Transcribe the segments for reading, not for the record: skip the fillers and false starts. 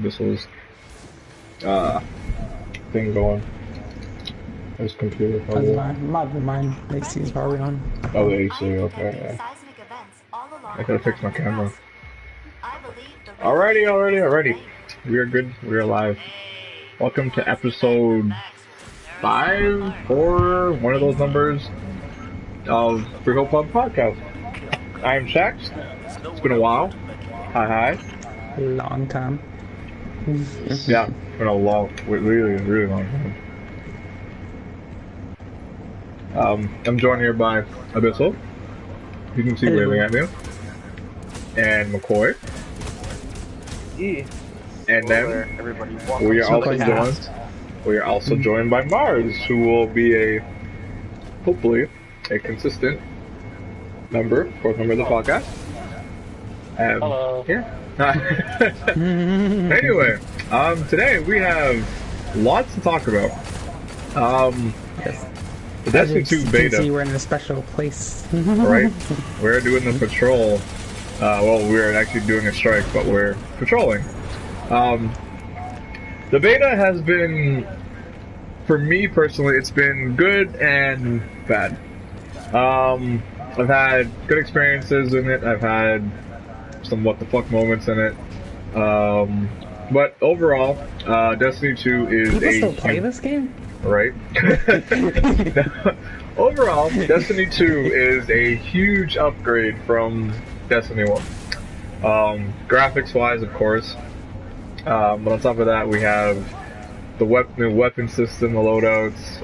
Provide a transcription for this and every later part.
Abyssals thing going. This computer probably. Mine AC is probably on. Oh, the AC, okay. I gotta fix my camera. Alrighty. We are good. We are live. Welcome to episode 5, 4, one of those numbers of Freehold Pub Podcast. I am Shax. It's been a while. Hi. Long time. Yeah, been a really long time. I'm joined here by Abyssal. You can see waving at me. And McCoy. And then we are also joined by Mars, who will be hopefully a consistent fourth member of the podcast. Hello. Yeah. Anyway, today we have lots to talk about. The Destiny 2 beta. See, we're in a special place. Right? We're doing the patrol. Well, we're actually doing a strike, but we're patrolling. The beta has been, for me personally, it's been good and bad. I've had good experiences in it. I've had some what the fuck moments in it. But overall, Destiny 2 is People still play this game? Right? Overall, Destiny 2 is a huge upgrade from Destiny 1. Graphics-wise, of course. But on top of that, we have the new weapon system, the loadouts,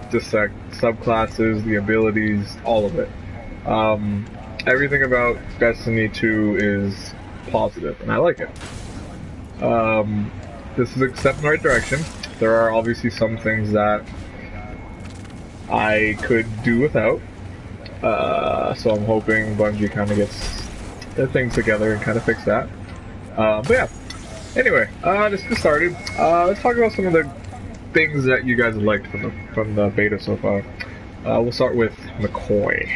just like subclasses, the abilities, all of it. Everything about Destiny 2 is positive, and I like it. This is a step in the right direction. There are obviously some things that I could do without, so I'm hoping Bungie kind of gets their things together and kind of fix that. But yeah, anyway, let's get started. Let's talk about some of the things that you guys have liked from the beta so far. We'll start with McCoy.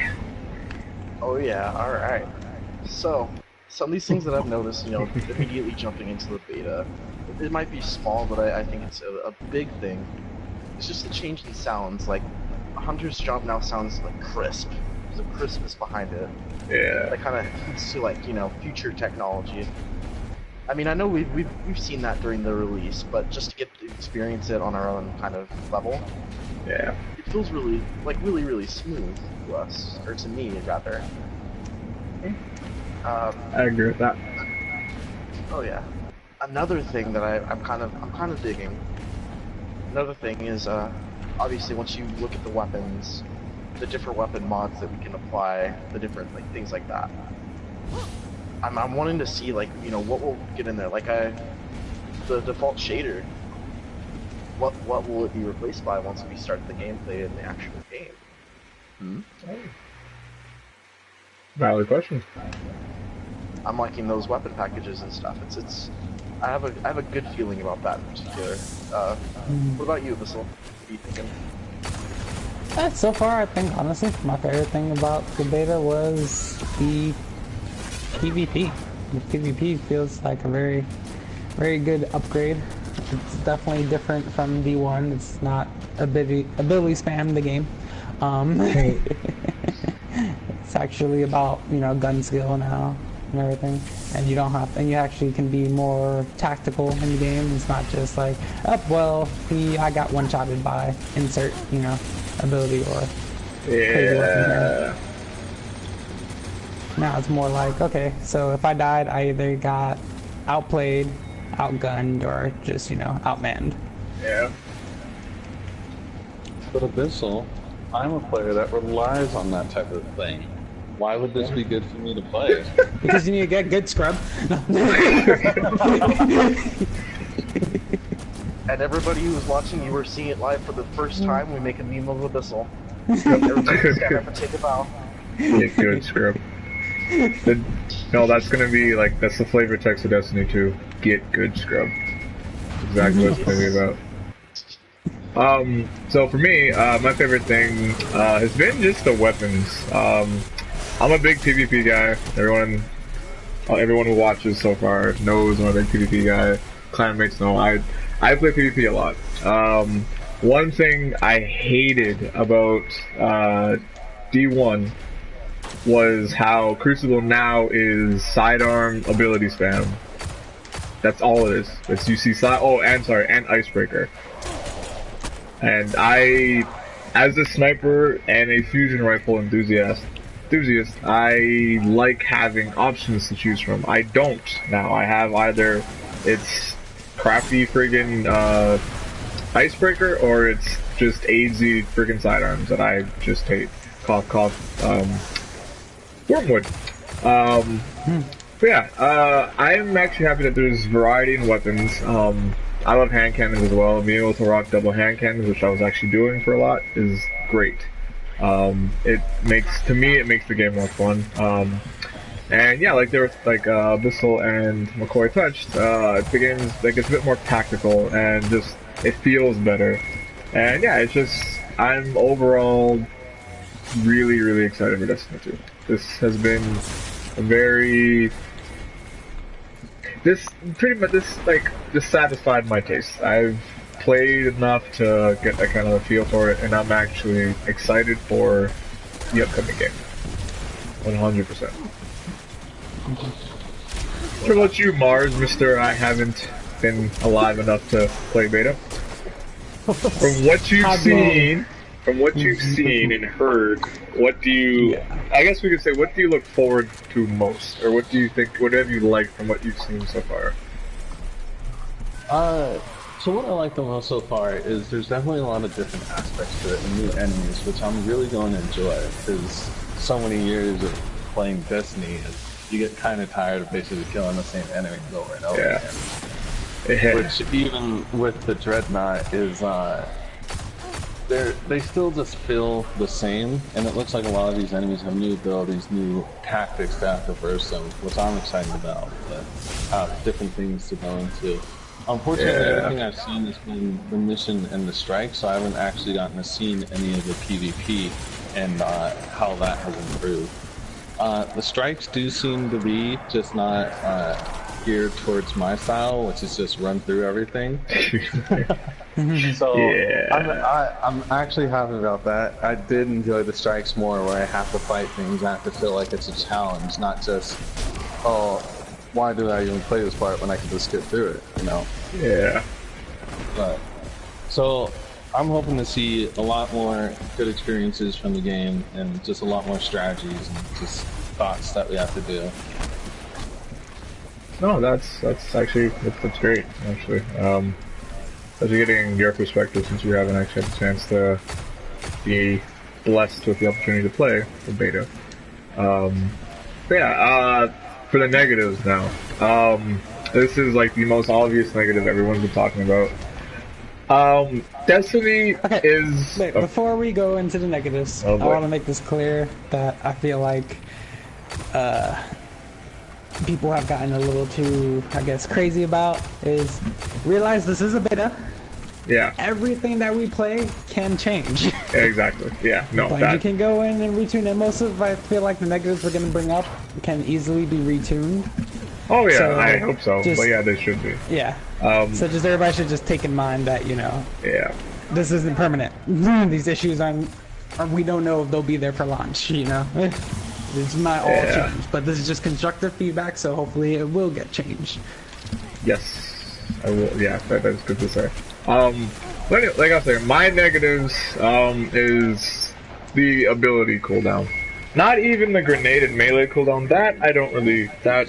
Oh yeah, alright. So, some of these things that I've noticed, immediately jumping into the beta, it might be small, but I think it's a big thing. It's just the change in sounds. Like, Hunter's Jump now sounds like crisp. There's a crispness behind it. Yeah. That kind of hints to, like, future technology. I mean, I know we've seen that during the release, but just to get to experience it on our own kind of level, yeah, it feels really smooth to us, or to me rather. I agree with that. Oh yeah. Another thing that I'm kind of digging. Another thing is obviously once you look at the weapons, the different weapon mods that we can apply, the different things like that. I'm wanting to see what we'll get in there. Like the default shader. What will it be replaced by once we start the gameplay in the actual game? Valid question. I'm liking those weapon packages and stuff. I have a good feeling about that in particular. What about you, Abyssal? What are you thinking? So far, I think honestly, my favorite thing about the beta was the PvP. The PvP feels like a very, very good upgrade. It's definitely different from D1. It's not ability spam the game. It's actually about gun skill now and everything, and you actually can be more tactical in the game. It's not just like, I got one-shotted by insert ability or crazy weapon here. Now it's more like, okay, so if I died, I either got outplayed, outgunned, or just outmanned. Yeah. But Abyssal, I'm a player that relies on that type of thing. Why would this be good for me to play? Because you need to get good scrub. And everybody who was watching, you were seeing it live for the first time. We make a meme of Abyssal. Everybody stand up and take a bow. Get good scrub. No, that's gonna be that's the flavor text of Destiny 2. Get good scrub. Exactly what it's gonna be about. So for me, my favorite thing has been just the weapons. I'm a big PvP guy. Everyone everyone who watches so far knows I'm a big PvP guy. Clanmates know I play PvP a lot. One thing I hated about D1 was how Crucible now is sidearm ability spam. That's all it is. It's you see and Icebreaker. And I, as a sniper and a fusion rifle enthusiast, I like having options to choose from. I don't now. I have either it's crappy friggin' Icebreaker or it's just AZ friggin' sidearms that I just hate. Cough cough. Wormwood. But yeah, I'm actually happy that there's variety in weapons. I love hand cannons as well. Being able to rock double hand cannons, which I was actually doing for a lot, is great. It makes the game more fun. And yeah, like Bissell and McCoy touched, the game's like it's a bit more tactical and just it feels better. And yeah, I'm overall really, really excited for Destiny 2. This has been this satisfied my taste. I've played enough to get that kind of a feel for it, and I'm actually excited for the upcoming game. 100%. What about you, Mars, Mr. I haven't been alive enough to play beta? From what you've seen and heard, what do you, I guess we could say, what do you look forward to most? Or what have you liked from what you've seen so far? So what I like the most so far is there's definitely a lot of different aspects to it and new enemies, which I'm really going to enjoy, because so many years of playing Destiny, you get kind of tired of basically killing the same enemies over and over again. Which even with the Dreadnought is, they still just feel the same, and it looks like a lot of these enemies have new abilities, new tactics to have to verse them, which I'm excited about, but have different things to go into. Unfortunately, everything I've seen has been the mission and the strike, so I haven't actually gotten to see any of the PvP and how that has improved. The strikes do seem to be just not geared towards my style, which is just run through everything. So I'm actually happy about that. I did enjoy the strikes more, where I have to fight things. I have to feel like it's a challenge, not just, oh, why do I even play this part when I can just get through it, you know? Yeah. But so I'm hoping to see a lot more good experiences from the game and just a lot more strategies and just thoughts that we have to do. No, that's great, actually. Especially getting your perspective, since you haven't actually had the chance to be blessed with the opportunity to play the beta. But yeah, for the negatives now. This is like the most obvious negative everyone's been talking about. Destiny is... Wait, before we go into the negatives, I want to make this clear that I feel like people have gotten a little too, I guess, crazy about is realize this is a beta. Yeah. Everything that we play can change. Exactly. Yeah. No. Like you can go in and retune, and most of I feel like the negatives we're gonna bring up can easily be retuned. Oh yeah, so I hope so. But yeah, they should be. Yeah. So just everybody should just take in mind that, you know. Yeah. This isn't permanent. These issues we don't know if they'll be there for launch. You know. It's not all changed, but this is just constructive feedback, so hopefully it will get changed. Yes, I will. Yeah, that's good to say. Like I was saying, my negatives is the ability cooldown. Not even the grenade and melee cooldown. That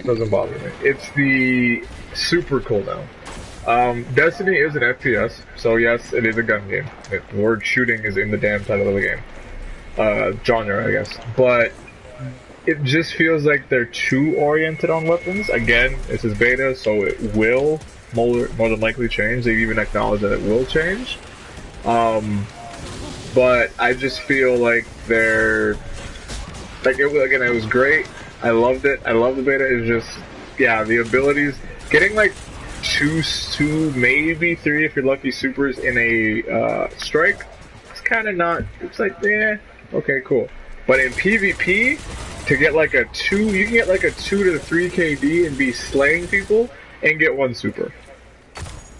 doesn't bother me. It's the super cooldown. Destiny is an FPS, so yes, it is a gun game. The word shooting is in the damn title of the game. Genre, I guess, but it just feels like they're too oriented on weapons. Again, this is beta, so it will more than likely change. They've even acknowledged that it will change. But I just feel like they're... Again, it was great. I loved it. I love the beta. It's just... Yeah, the abilities... Getting like two, maybe three if you're lucky, supers in a strike, it's kind of not... It's like, yeah, okay, cool. But in PvP, to get like a 2, you can get like a 2 to 3 KD and be slaying people and get 1 super.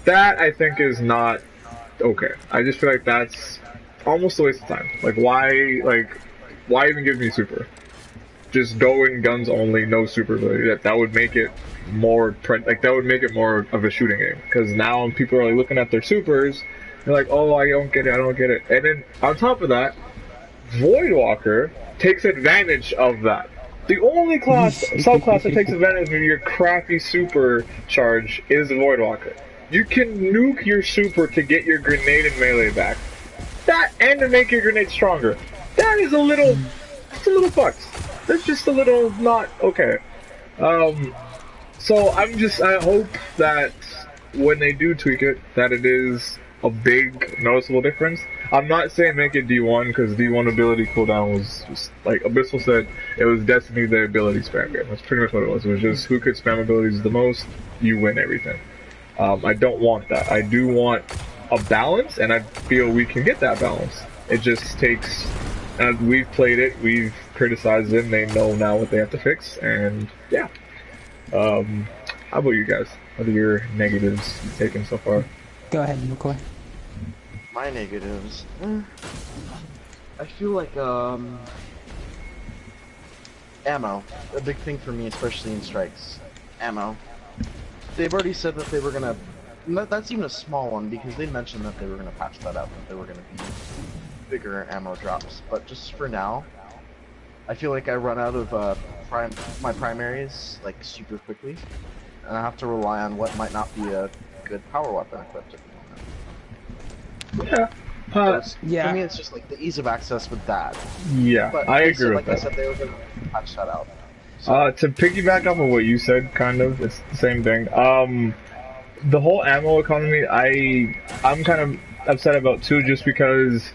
That I think is not okay. I just feel like that's almost a waste of time. Like why even give me super? Just go in guns only, no super ability. That would make it more that would make it more of a shooting game. Because now people are like looking at their supers, they're like, oh, I don't get it. And then on top of that, Voidwalker takes advantage of that. The only subclass that takes advantage of your crappy super charge is the Voidwalker. You can nuke your super to get your grenade and melee back. That and to make your grenade stronger. That is a little fucked. That's just a little not okay. So I hope that when they do tweak it, that it is a big noticeable difference. I'm not saying make it D1 because D1 ability cooldown was just like Abyssal said, it was Destiny the ability spam game. That's pretty much what it was. It was just who could spam abilities the most, you win everything. I don't want that. I do want a balance, and I feel we can get that balance. It just takes, we've played it, we've criticized it, and they know now what they have to fix, and yeah. How about you guys? What are your negatives you've taken so far? Go ahead, McCoy. My negatives. I feel like ammo. A big thing for me, especially in strikes. Ammo. They've already said that they were gonna. That's even a small one because they mentioned that they were gonna patch that up. That there were gonna be bigger ammo drops. But just for now, I feel like I run out of my primaries like super quickly, and I have to rely on what might not be a good power weapon equipped at the moment. Yeah. Yeah. For me, it's just like the ease of access with that. Yeah, But I agree with like that. I said, they were going to patch that out. So, To piggyback off of what you said, kind of, it's the same thing. The whole ammo economy, I'm kind of upset about too, just because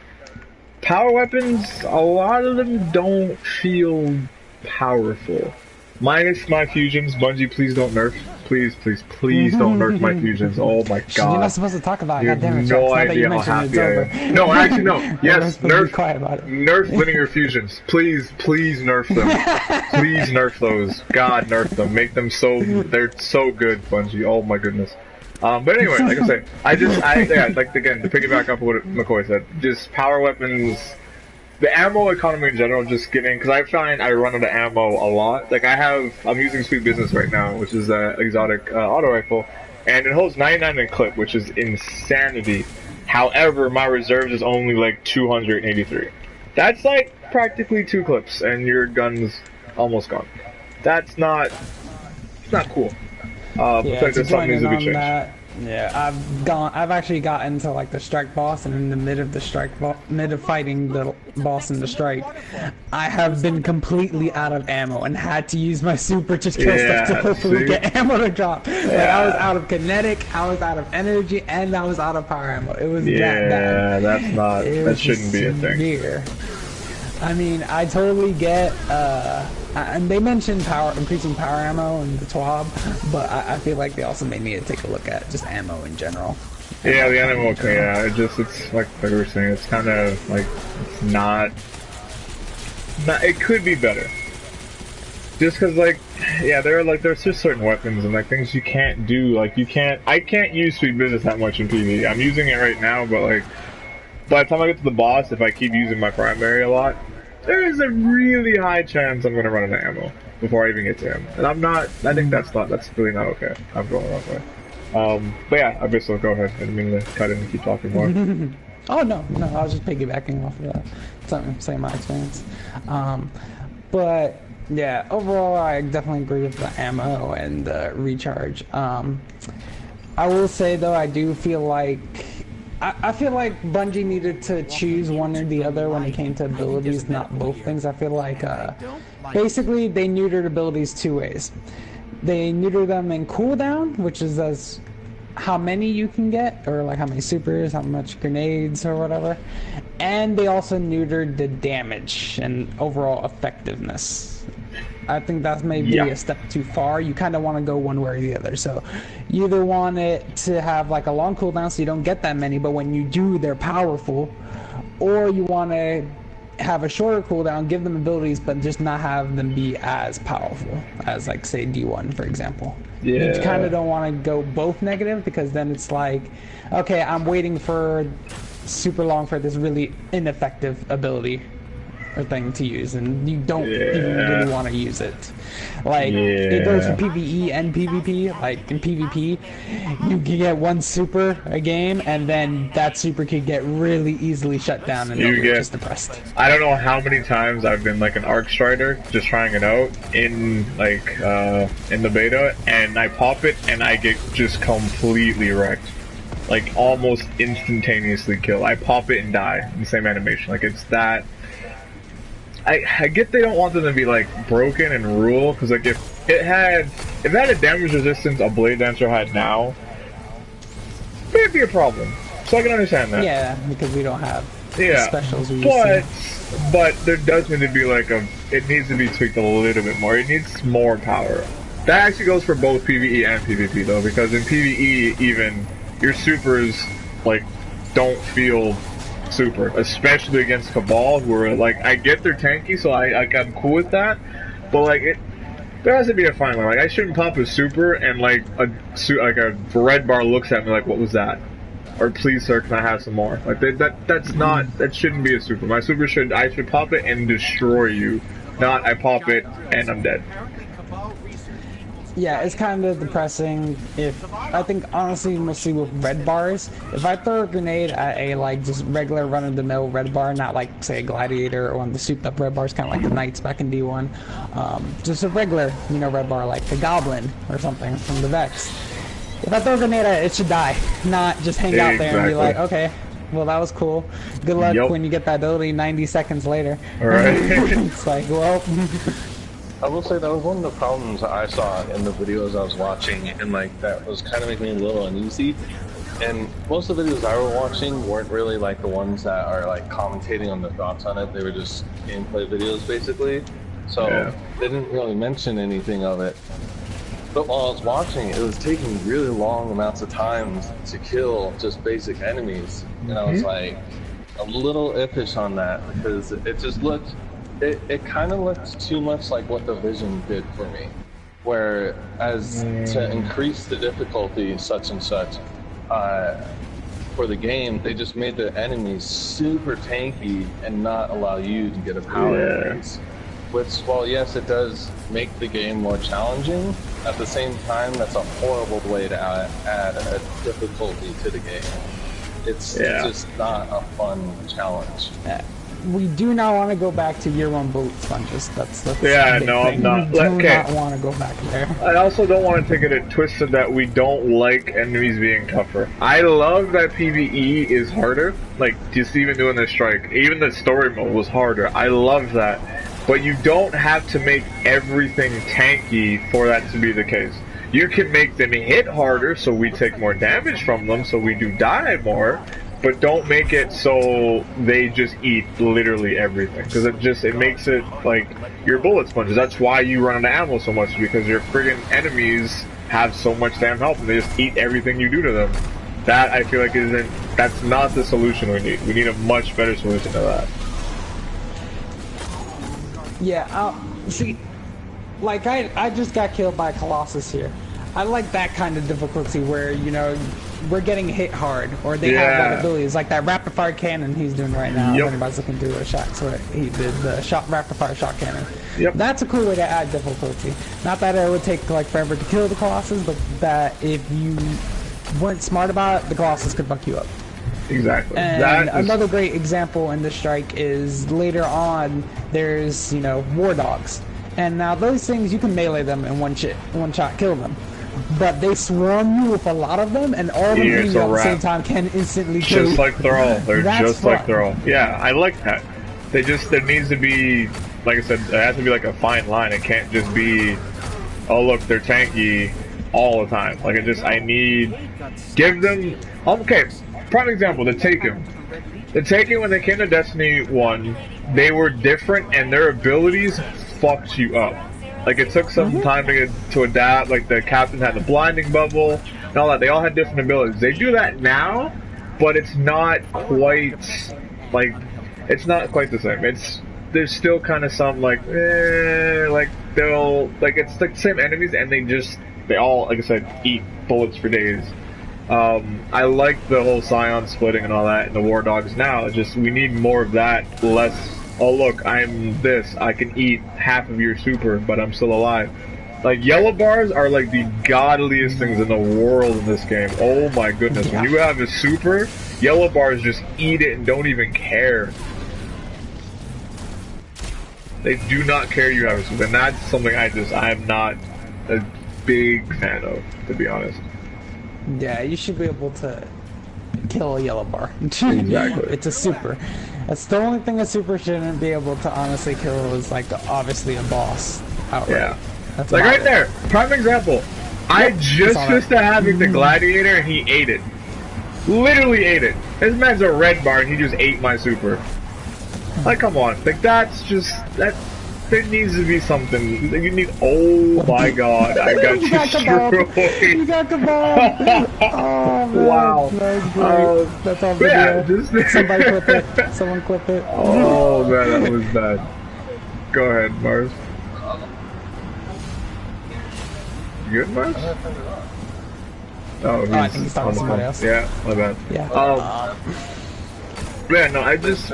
power weapons, a lot of them don't feel powerful. Minus my fusions, Bungie, please don't nerf. Please don't nerf my fusions. Oh my god. You're not supposed to talk about it. You have Goddammit, no Jax. Now that idea you how mentioned happy I it, it's am. No, actually, no. Yes, nerf. Quiet about it. Nerf linear fusions. Please nerf them. Please nerf those. God, nerf them. Make them they're so good, Bungie. Oh my goodness. But anyway, like I say, like again, to piggyback up what McCoy said, just power weapons, the ammo economy in general, just getting, because I find I run out of ammo a lot. Like I'm using Sweet Business right now, which is an exotic auto rifle, and it holds 99 in clip, which is insanity. However, my reserves is only like 283. That's like practically 2 clips, and your gun's almost gone. That's not cool. Yeah, like to there's something join needs in to be on changed. that, yeah, I've actually gotten to like the strike boss, and in the mid of fighting the boss in the strike, I have been completely out of ammo and had to use my super to kill stuff to hopefully get ammo to drop. Like I was out of kinetic, I was out of energy, and I was out of power ammo. It was that bad. That shouldn't be a thing. I mean, I totally get, and they mentioned increasing power ammo and the TWAB, but I feel like they also may need to take a look at just ammo in general. Yeah, the ammo, it's like we were saying, it's kind of like, it's not, it could be better. Just because, like, yeah, there's just certain weapons and, like, things you can't do, like, I can't use Sweet Business that much in PvE. I'm using it right now, but, like, by the time I get to the boss, if I keep using my primary a lot, there is a really high chance I'm going to run out of ammo before I even get to him. And I think that's really not okay. I'm going the wrong way. But yeah, Abyssal, go ahead. I didn't mean to cut in and keep talking more. Oh, no, I was just piggybacking off of that. Saying my experience. But, yeah, overall, I definitely agree with the ammo and the recharge. I will say, though, I do feel like I feel like Bungie needed to choose one or the other when it came to abilities, not both things. I feel like basically they neutered abilities 2 ways. They neutered them in cooldown, which is as how many you can get, or like how many supers, how much grenades or whatever. And they also neutered the damage and overall effectiveness. I think that's maybe a step too far. You kind of want to go one way or the other. So you either want it to have like a long cooldown so you don't get that many, but when you do, they're powerful, or you want to have a shorter cooldown, give them abilities, but just not have them be as powerful as, like, say, D1, for example. Yeah. You kind of don't want to go both negative, because then it's like, okay, I'm waiting for super long for this really ineffective ability or thing to use, and you don't even really want to use it. Like, it goes for PvE and PvP. Like, in PvP, you can get one super a game, and then that super could get really easily shut down, and you're just depressed. I don't know how many times I've been like an Arc Strider, just trying it out in like in the beta, and I pop it, and I get just completely wrecked. Like, almost instantaneously killed. I pop it and die in the same animation. Like, it's that... I get they don't want them to be, like, broken and rule, because, like, if it had a damage resistance a Blade Dancer had now, it'd be a problem. So I can understand that. Yeah, because we don't have the specials we used to. But there does need to be, like, it needs to be tweaked a little bit more. It needs more power. That actually goes for both PvE and PvP, though, because in PvE, even, your supers, like, don't feel super, especially against Cabal, who are like, I get they're tanky, so I'm cool with that, but like there has to be a fine line. Like, I shouldn't pop a super and like a red bar looks at me like, what was that? Or, please sir, can I have some more? Like, that shouldn't be a super. My super I should pop it and destroy you, not I pop it and I'm dead. Yeah, it's kind of depressing. I think honestly, mostly with red bars, if I throw a grenade at a, like, just regular run-of-the-mill red bar, not like, say, a Gladiator or one of the souped-up red bars, kind of like the Knights back in D1, just a regular, red bar like the Goblin or something from the Vex. If I throw a grenade at it, it should die, not just hang out there and be like, okay, well, that was cool. Good luck when you get that ability 90 seconds later. All right. It's like, well... I will say that was one of the problems I saw in the videos I was watching, and like that was kind of making me a little uneasy. And most of the videos I were watching weren't really like the ones that are like commentating on the thoughts on it. They were just gameplay videos basically. So they didn't really mention anything of it. But while I was watching, it was taking really long amounts of time to kill just basic enemies. And I was like a little iffish on that, because it just looked... It kind of looked too much like what the Vision did for me, where as to increase the difficulty such and such for the game, they just made the enemies super tanky and not allow you to get a power increase. Which, while yes, it does make the game more challenging, at the same time, that's a horrible way to add a difficulty to the game. It's just not a fun challenge. We do not want to go back to year one bullet sponges. That's the big I'm thing. not. We do not want to go back there. I also don't want to take it twisted that we don't like enemies being tougher. I love that PvE is harder. Like, just even doing the strike, even the story mode was harder. I love that. But you don't have to make everything tanky for that to be the case. You can make them hit harder so we take more damage from them, so we do die more. But don't make it so they just eat literally everything, because it makes it like your bullet sponges. That's why you run out of ammo so much, because your friggin' enemies have so much damn health and they just eat everything you do to them. That, I feel like, that's not the solution we need. We need a much better solution to that. Yeah, see, like I just got killed by a Colossus here. I like that kind of difficulty where, we're getting hit hard, or they have that ability. It's like that rapid fire cannon he's doing right now. If anybody's looking through a shot, so he did the rapid fire shot cannon. That's a cool way to add difficulty. Not that it would take like forever to kill the Colossus, but that if you weren't smart about it, the Colossus could fuck you up. Exactly. And another great example in the strike is later on, there's, war dogs. And now those things, you can melee them in one shot kill them. But they swarm you with a lot of them, and all of them hitting you at the same time can instantly kill you. Just like Thrall. They're just like Thrall. Yeah, I like that. There needs to be, like I said, there has to be like a fine line. It can't just be, oh look, they're tanky all the time. Like, give them, okay, prime example, the Taken. The Taken, when they came to Destiny 1, they were different, and their abilities fucked you up. Like, it took some time to adapt. Like, the captain had the blinding bubble and all that. They all had different abilities. They do that now, but it's not quite, like, it's not quite the same. There's still kind of some like they'll like it's like the same enemies and they all, like I said, eat bullets for days. I like the whole Scion splitting and all that and the War Dogs now. It's just we need more of that, less, oh look, I'm this, I can eat half of your super, but I'm still alive. Like, yellow bars are like the godliest things in the world in this game. Oh my goodness, when you have a super, yellow bars just eat it and don't even care. They do not care you have a super, and that's something I'm not a big fan of, to be honest. Yeah, you should be able to kill a yellow bar. Exactly. It's a super. That's the only thing a super shouldn't be able to honestly kill is like obviously a boss outright. Yeah. That's like right there, prime example. I just finished having the gladiator and he ate it. Literally ate it. This man's a red bar and he just ate my super. Like, come on. Like, that's just that. There needs to be something. You need. Oh my God! I got you destroyed. You got the ball. Oh man! Wow. That's great. That's all video. Yeah, just somebody clip it. Someone clip it. Oh man, that was bad. Go ahead, Mars. You good, Mars? Oh, he's I think he's talking to somebody else. Yeah, my bad. Yeah. Yeah, no, I just.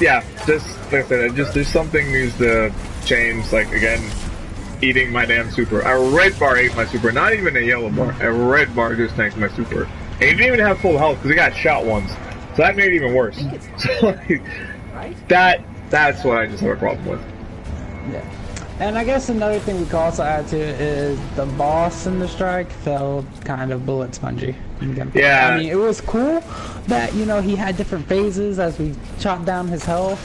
Yeah, just like I said, there's something needs to change. Like again, eating my damn super. A red bar ate my super, not even a yellow bar. A red bar just tanked my super, and he didn't even have full health because he got shot once. So that made it even worse. So like, that's what I just have a problem with. Yeah. And I guess another thing we could also add to it is the boss in the strike felt kind of bullet spongy. Yeah. I mean, it was cool that, you know, he had different phases as we chopped down his health,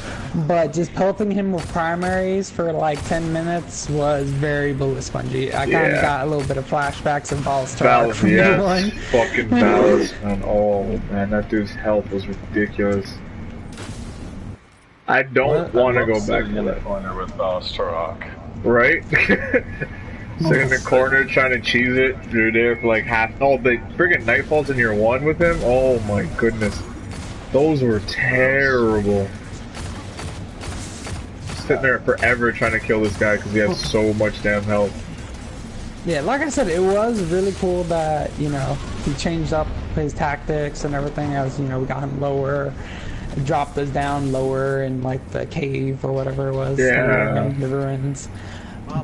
but just pelting him with primaries for like 10 minutes was very bullet spongy. I kind of got a little bit of flashbacks of Balastar from day one. Fucking Balas, man. Oh, man, that dude's health was ridiculous. I don't want to go back to that corner with Balastar. Right? Sitting in the corner trying to cheese it. You're there for like half. Oh, the friggin' Nightfalls in year 1 with him? Oh my goodness. Those were terrible. Sitting there forever trying to kill this guy because he has so much damn health. Yeah, like I said, it was really cool that, you know, he changed up his tactics and everything as, you know, we got him lower. Dropped us down lower in like the cave or whatever it was. Yeah. The ruins.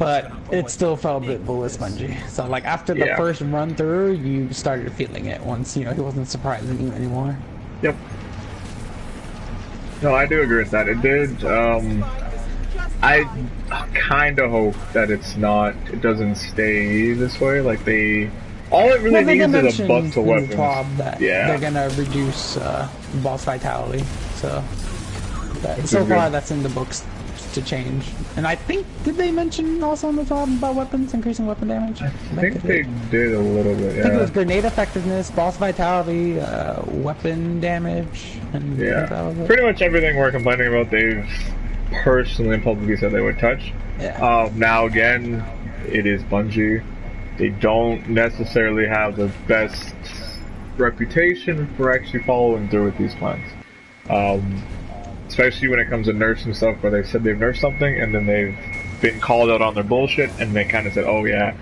But it still felt a bit bullet spongy. So like after the first run through, you started feeling it once, you know, he wasn't surprising you anymore. Yep. No, I do agree with that. It did, I kind of hope that it doesn't stay this way. Like all it really needs is a buff to weapons. That they're gonna reduce boss vitality. So far that's in the books to change. And I think, did they mention also in the top about weapons, increasing weapon damage? I think they did a little bit, yeah. I think it was grenade effectiveness, boss vitality, weapon damage, and pretty much everything we're complaining about they've personally and publicly said they would touch. Yeah. Now again, it is Bungie. They don't necessarily have the best reputation for actually following through with these plans. Especially when it comes to nerfs and stuff where they said they've nerfed something and then they've been called out on their bullshit and they kind of said, oh yeah.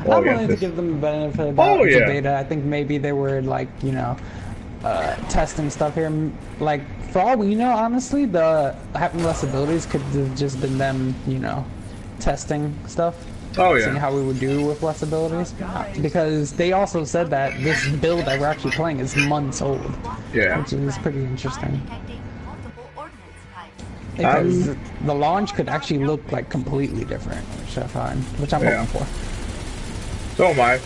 I'm willing to give them the benefit of the beta. I think maybe they were like, you know, testing stuff here. Like, for all we know, honestly, the having less abilities could have just been them, you know, testing stuff. Seeing how we would do with less abilities. Because they also said that this build that we're actually playing is months old. Yeah. Which is pretty interesting. Because the launch could actually look like completely different, which I'm hoping for. So am I.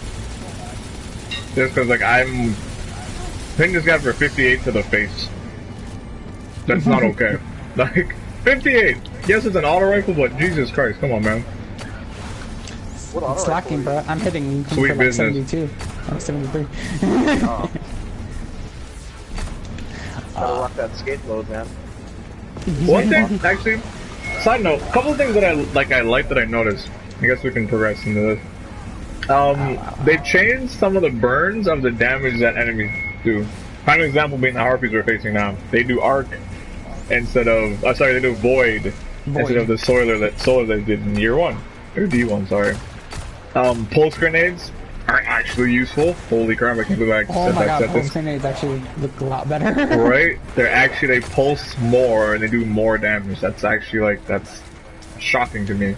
Just because, like, I'm hitting this guy for 58 to the face. That's not okay. Like, 58! Yes, it's an auto rifle, but Jesus Christ, come on, man. It's slacking, bro. I'm hitting Sweet for like 72. I'm 73. Gotta rock that skate load, man. One thing, actually, side note, a couple of things that I like that I noticed. I guess we can progress into this. They changed some of the burns of the damage that enemies do. Prime example being the Harpies we're facing now. They do Arc instead of, they do Void instead of the Solar that they did in year 1. Or D1, sorry. Pulse grenades are actually useful. Holy crap, I can't believe I Oh said my that god, pulse sentence. grenades actually look a lot better. Right? They pulse more and they do more damage. That's actually that's shocking to me.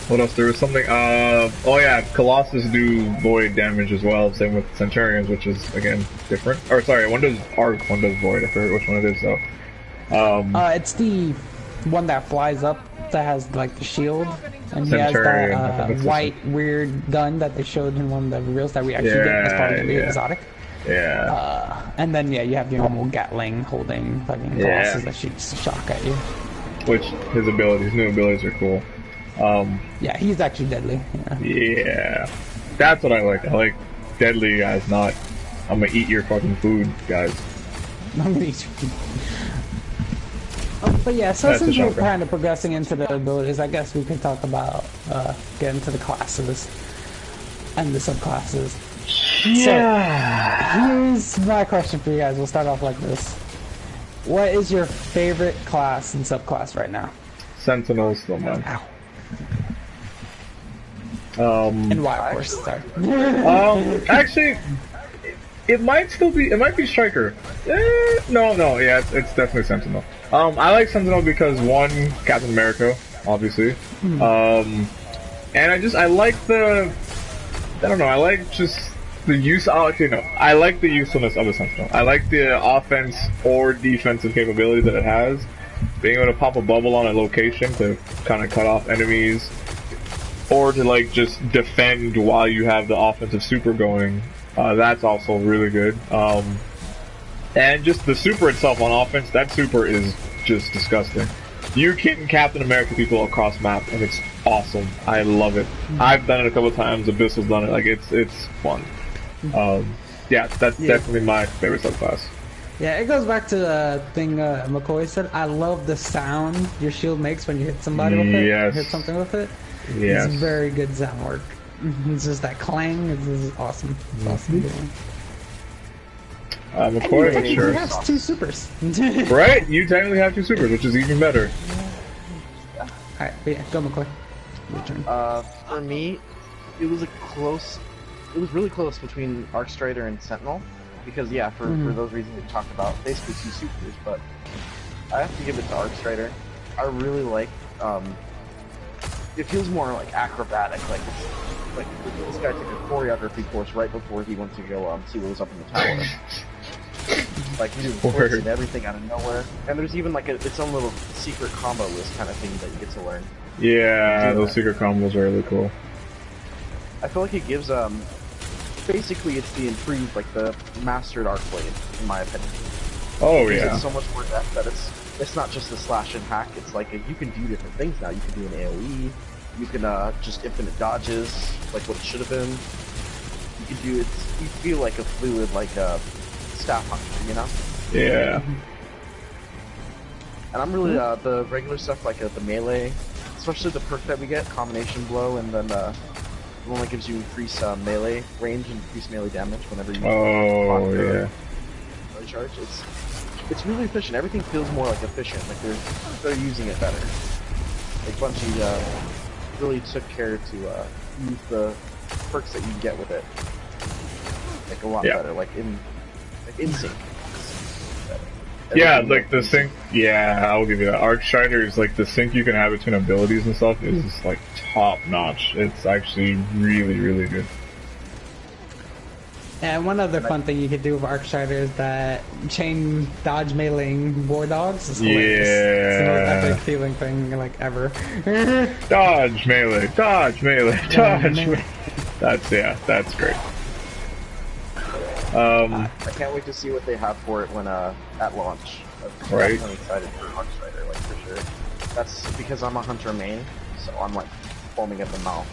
What else? There was something, oh yeah, Colossus do Void damage as well, same with Centurions, which is, again, different. Or sorry, one does Arc, one does Void, I forget which one it is though. It's the one that flies up that has like the shield, and he has Centurion, I that think that's white weird gun that they showed in one of the reels that we actually get as part of the exotic. Yeah. And then yeah, you have your normal Gatling holding fucking Colossus that shoots shock at you. Which his new abilities are cool. Yeah, he's actually deadly. Yeah. That's what I like. I like deadly guys, not I'm gonna eat your fucking food guys. I'm gonna eat you. But yeah, so That's since a we're shocker. kind of progressing into the abilities, I guess we could talk about getting to the classes and the subclasses. Yeah. So, here's my question for you guys. We'll start off like this. What is your favorite class and subclass right now? Sentinels still man. Ow. And why, of course. Sorry. Actually, it might be Striker. No, yeah, it's definitely Sentinel. I like Sentinel because one, Captain America, obviously. And I like I like just the use, I like the usefulness of a Sentinel. I like the offense or defensive capability that it has. Being able to pop a bubble on a location to kind of cut off enemies, or to just defend while you have the offensive super going. That's also really good. And just the super itself on offense, that super is just disgusting. You can Captain America people across map, and it's awesome. I love it. I've done it a couple times. Abyss's done it. It's fun. Yeah, that's definitely my favorite subclass. Yeah, it goes back to the thing McCoy said. I love the sound your shield makes when you hit somebody with it. Hit something with it. Yes. It's very good sound work. It's just that clang. It's awesome. It's awesome. McCoy, And sure. he has 2 supers. Right? You technically have 2 supers, which is even better. Alright, but yeah, go McCoy. Your turn. For me, it was really close between Arc Strider and Sentinel. Because yeah, for those reasons we talked about, basically 2 supers, but I have to give it to Arc Strider. I really like, it feels more acrobatic, this guy took a choreography course right before he went to go see what was up in the tower. You do the flips and everything out of nowhere. And there's even its own little secret combo list kind of thing that you get to learn. Yeah, those secret combos are really cool. I feel like it gives, basically it's the improved, the mastered Arc Blade, in my opinion. Oh Because yeah. it's so much more depth that it's not just a slash and hack, it's you can do different things now. You can do an AoE, you can just infinite dodges, what it should have been. You can do it, you feel like a fluid, staff hunter, you know? Yeah. And I'm really, the regular stuff, the melee, especially the perk that we get, combination blow, and then the one that gives you increased melee range and increased melee damage whenever you Yeah. melee charge. It's really efficient. Everything feels more efficient. They're using it better. Bungie really took care to use the perks that you can get with it a lot better. In sync. Yeah, the sync. Yeah, I'll give you that. Arc Strider is the sync you can have between abilities and stuff is just top notch. It's actually really, really good. And one other fun thing you could do with Arc Strider is that chain dodge meleeing war dogs is hilarious. It's the most epic feeling thing ever. Dodge melee, dodge melee, dodge melee. That's great. I can't wait to see what they have for it when at launch. Right. I'm excited for Arc Strider, for sure. That's because I'm a hunter main, so I'm foaming at the mouth.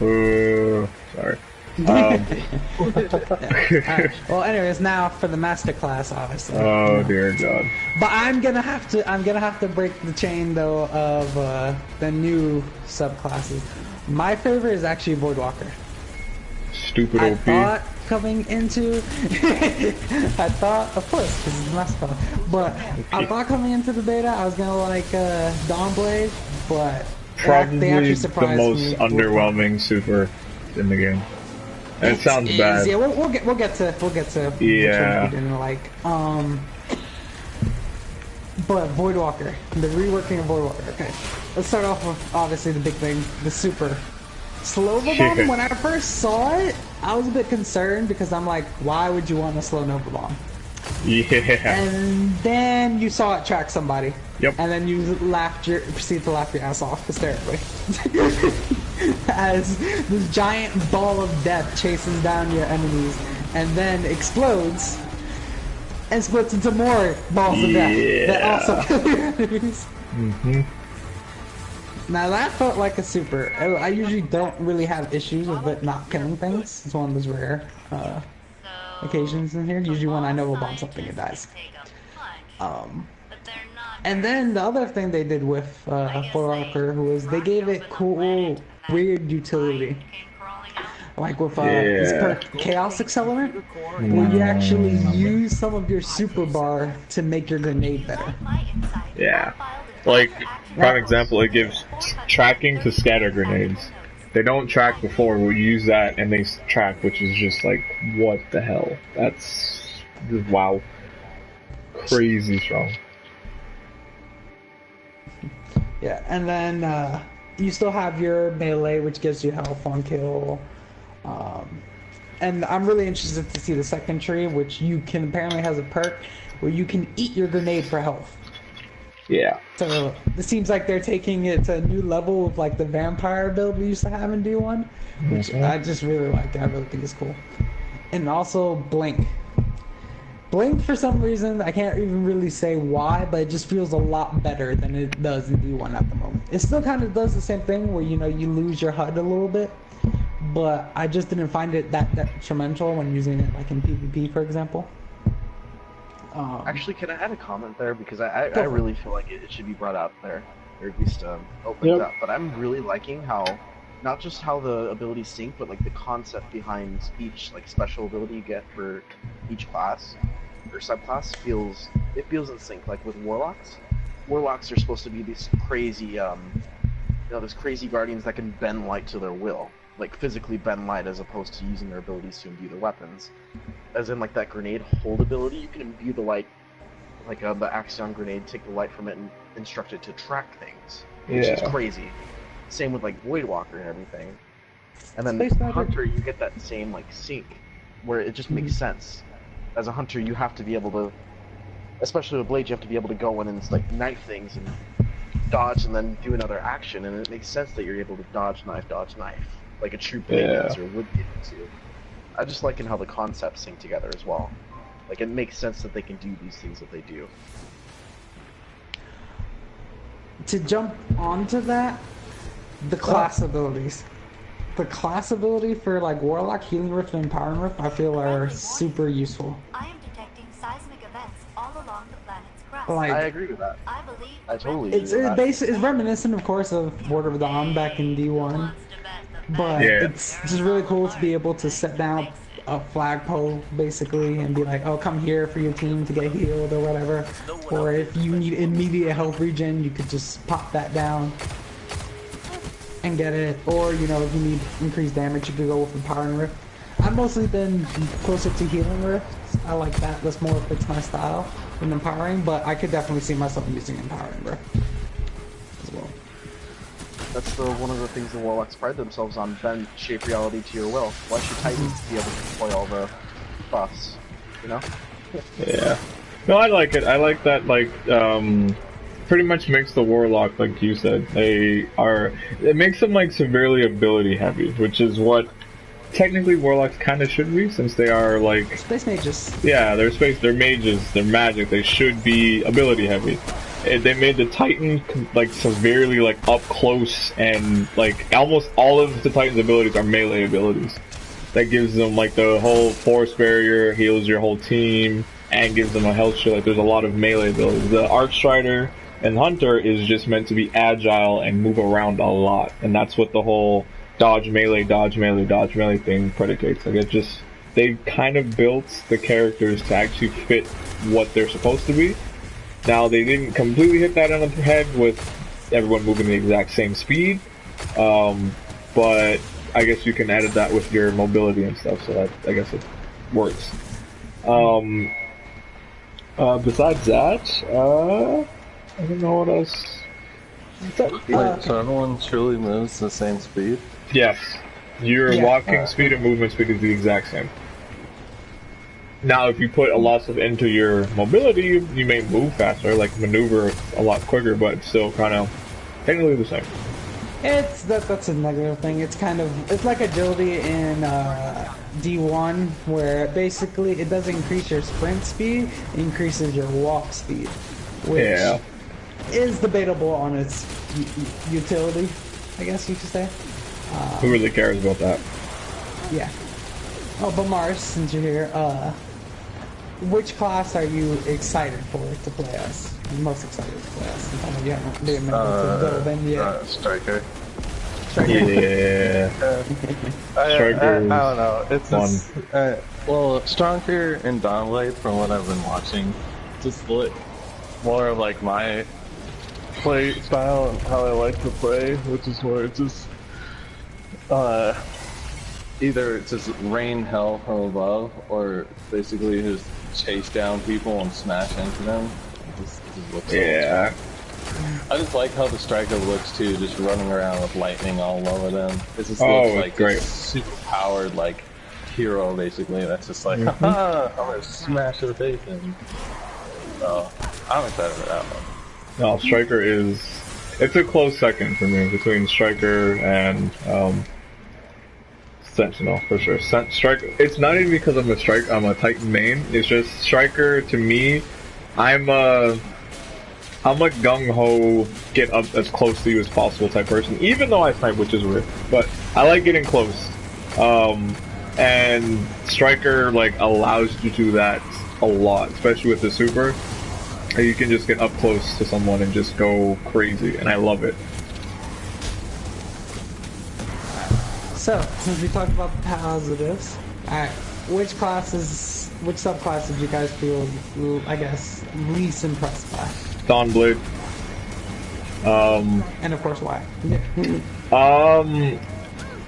Ooh, sorry. Alright. Well, anyways, now for the master class, obviously. Oh dear God. But I'm gonna have to break the chain though of the new subclasses. My favorite is actually Voidwalker. Stupid I OP. thought coming into. I thought, of course, because it's mascot. But I thought coming into the beta, I was gonna like Dawnblade, but Probably they actually the surprised most me. underwhelming super in the game. And it sounds bad. Yeah, we'll get to Yeah. which one we didn't like. But Voidwalker, the reworking of Voidwalker. Okay, let's start off with obviously the big thing, the super. Slow Nova Bomb, when I first saw it, I was a bit concerned because I'm like, why would you want to slow Nova Bomb? Yeah. And then you saw it track somebody. Yep. And then you proceed to laugh your ass off hysterically. As this giant ball of death chases down your enemies and then explodes and splits into more balls of death that also kill your enemies. Mm-hmm. Now that felt like a super. I usually don't really have issues with it not killing things. It's one of those rare occasions in here. Usually when I know about something, it dies. And then the other thing they did with Voidwalker was they gave it cool, weird utility. Like with this perk, Chaos Accelerant, where you actually use some of your super bar to make your grenade better. Yeah. Like, prime example, it gives tracking to scatter grenades. They don't track before, we'll use that and they track, which is just like, what the hell? That's, wow. Crazy strong. Yeah, and then you still have your melee, which gives you health on kill. And I'm really interested to see the second tree, which you can apparently has a perk where you can eat your grenade for health. Yeah. So it seems like they're taking it to a new level of like the vampire build we used to have in D1, which I just really like. I really think it's cool. And also Blink. Blink, for some reason, I can't even really say why, but it just feels a lot better than it does in D1 at the moment. It still kind of does the same thing where, you know, you lose your HUD a little bit, but I just didn't find it that detrimental when using it like in PvP, for example. Actually, can I add a comment there? Because I really feel like it should be brought out there, or at least opened up. But I'm really liking how, not just how the abilities sync, but like the concept behind each like special ability you get for each class or subclass feels in sync. Like with Warlocks are supposed to be these crazy, those crazy guardians that can bend light to their will. Like physically bend light as opposed to using their abilities to imbue their weapons. As in like that grenade hold ability, you can imbue the light, like the Axion grenade, take the light from it and instruct it to track things, which is crazy. Same with like Voidwalker and everything. And then Hunter, you get that same like sync, where it just makes sense. As a Hunter, you have to be able to, especially with Blade, you have to be able to go in and like knife things and dodge and then do another action, and it makes sense that you're able to dodge, knife, like a true Blade dancer would be able to. I just liking how the concepts sync together as well. Like, it makes sense that they can do these things that they do. To jump onto that, the class abilities. The class ability for like Warlock, Healing Rift, and Empowering Rift, I feel are super useful. I am detecting seismic events all along the planet's crust. Like, I agree with that. I believe I totally agree it's with that. it's reminiscent, of course, of Border of Dawn back in D1, but it's just really cool to be able to set down a flagpole basically and be like, oh, come here for your team to get healed or whatever. Or if you need immediate health regen, you could just pop that down and get it. Or, you know, if you need increased damage, you could go with Empowering Rift. I've mostly been closer to Healing Rift. I like that. That's more fits my style than Empowering, but I could definitely see myself using Empowering Rift as well. That's one of the things the Warlocks pride themselves on, bend shape reality to your will. Why should Titans be able to deploy all the buffs, you know? Yeah. No, I like it. I like that, like, pretty much makes the Warlock, like you said, it makes them, like, severely ability heavy, which is what technically Warlocks kind of should be, since they are, like... Space mages. Yeah, they're mages, they're magic, they should be ability heavy. They made the Titan, like, severely, like, up close, and, like, almost all of the Titan's abilities are melee abilities. That gives them, like, the whole force barrier, heals your whole team, and gives them a health shield. Like, there's a lot of melee abilities. The Arcstrider and Hunter is just meant to be agile and move around a lot, and that's what the whole dodge melee thing predicates. Like, they kind of built the characters to actually fit what they're supposed to be. Now, they didn't completely hit that on the head with everyone moving the exact same speed, but I guess you can edit that with your mobility and stuff, so that, I guess it works. Besides that, I don't know what else. Wait, so everyone truly moves the same speed? Yes. Your walking speed and movement speed is the exact same. Now, if you put a lot of into your mobility, you may move faster, like maneuver a lot quicker, but it's still kind of technically the same. That's a negative thing. It's like agility in D1, where basically it doesn't increase your sprint speed, it increases your walk speed, which is debatable on its utility, I guess you could say. Who really cares about that? Yeah. Oh, but Mars, since you're here, which class are you excited for to play as? Most excited to play as? I know you haven't been able to build in yet. Striker. Yeah. I don't know. It's just, well, Stronger and Dawnblade, from what I've been watching, just look more of like my play style and how I like to play, which is more just either it's just rain hell from above, or basically just chase down people and smash into them. It just looks Yeah. I just like how the Striker looks too, just running around with lightning all over them. It just looks like great. a super powered like hero basically. That's just like, I'm gonna smash their face in. So I'm excited for that one. No, Striker it's a close second for me between Striker and Sentinel for sure. Striker. It's not even because I'm a Titan main. It's just Striker to me. I'm a gung ho, get up as close to you as possible type person. Even though I snipe, which is weird, but I like getting close. And Striker like allows you to do that a lot, especially with the super. You can just get up close to someone and just go crazy, and I love it. So, since we talked about the positives, alright, which subclass did you guys feel, I guess, least impressed by? Dawnblade. And of course, why?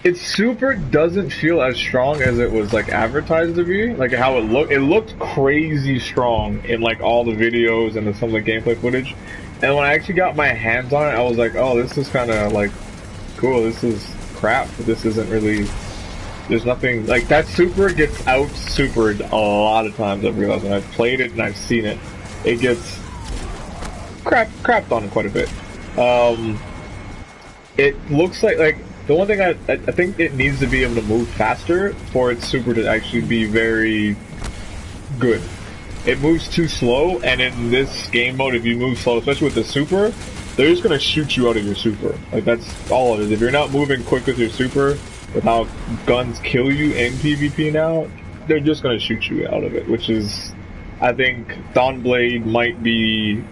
Its super doesn't feel as strong as it was like advertised to be. Like how it looked. It looked crazy strong in like all the videos and some of the gameplay footage. And when I actually got my hands on it, I was like, oh, this is kind of like cool. This is crap. This isn't really. There's nothing like that. Super gets out supered a lot of times. I've realized when I've played it and I've seen it, it gets crapped on quite a bit. It looks like the one thing I think it needs to be able to move faster for its super to actually be very good. It moves too slow, and in this game mode, if you move slow, especially with the super, they're just gonna shoot you out of your super. Like that's all it is. If you're not moving quick with your super, with how guns kill you in PvP now, they're just gonna shoot you out of it. Which is, I think, Dawnblade might be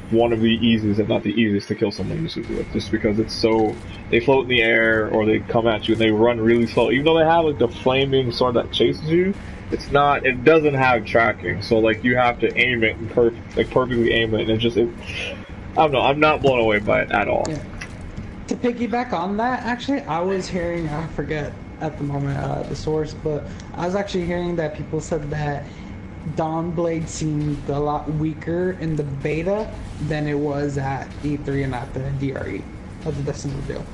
one of the easiest, if not the easiest, to kill someone with super with, just because it's so they float in the air or they come at you and they run really slow. Even though they have like the flaming sword that chases you, it doesn't have tracking. So like you have to aim it and perfectly aim it, and I don't know. I'm not blown away by it at all. Yeah. To piggyback on that, actually, I was hearing, I forget at the moment the source, but I was actually hearing that people said that Dawnblade seemed a lot weaker in the beta than it was at E3 and at the DRE of the Destiny reveal.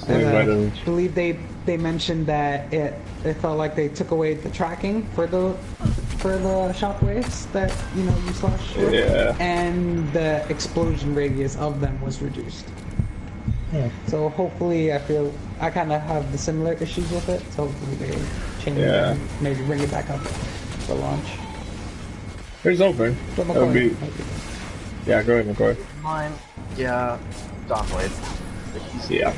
And I believe they mentioned that it felt like they took away the tracking for the shockwaves that you slash with, and the explosion radius of them was reduced. Yeah. So hopefully, I kind of have the similar issues with it. So hopefully they change it and maybe bring it back up for launch. Here's open. That would be. Yeah, go ahead, McCoy. Mine, yeah, Dawnblade. Yeah.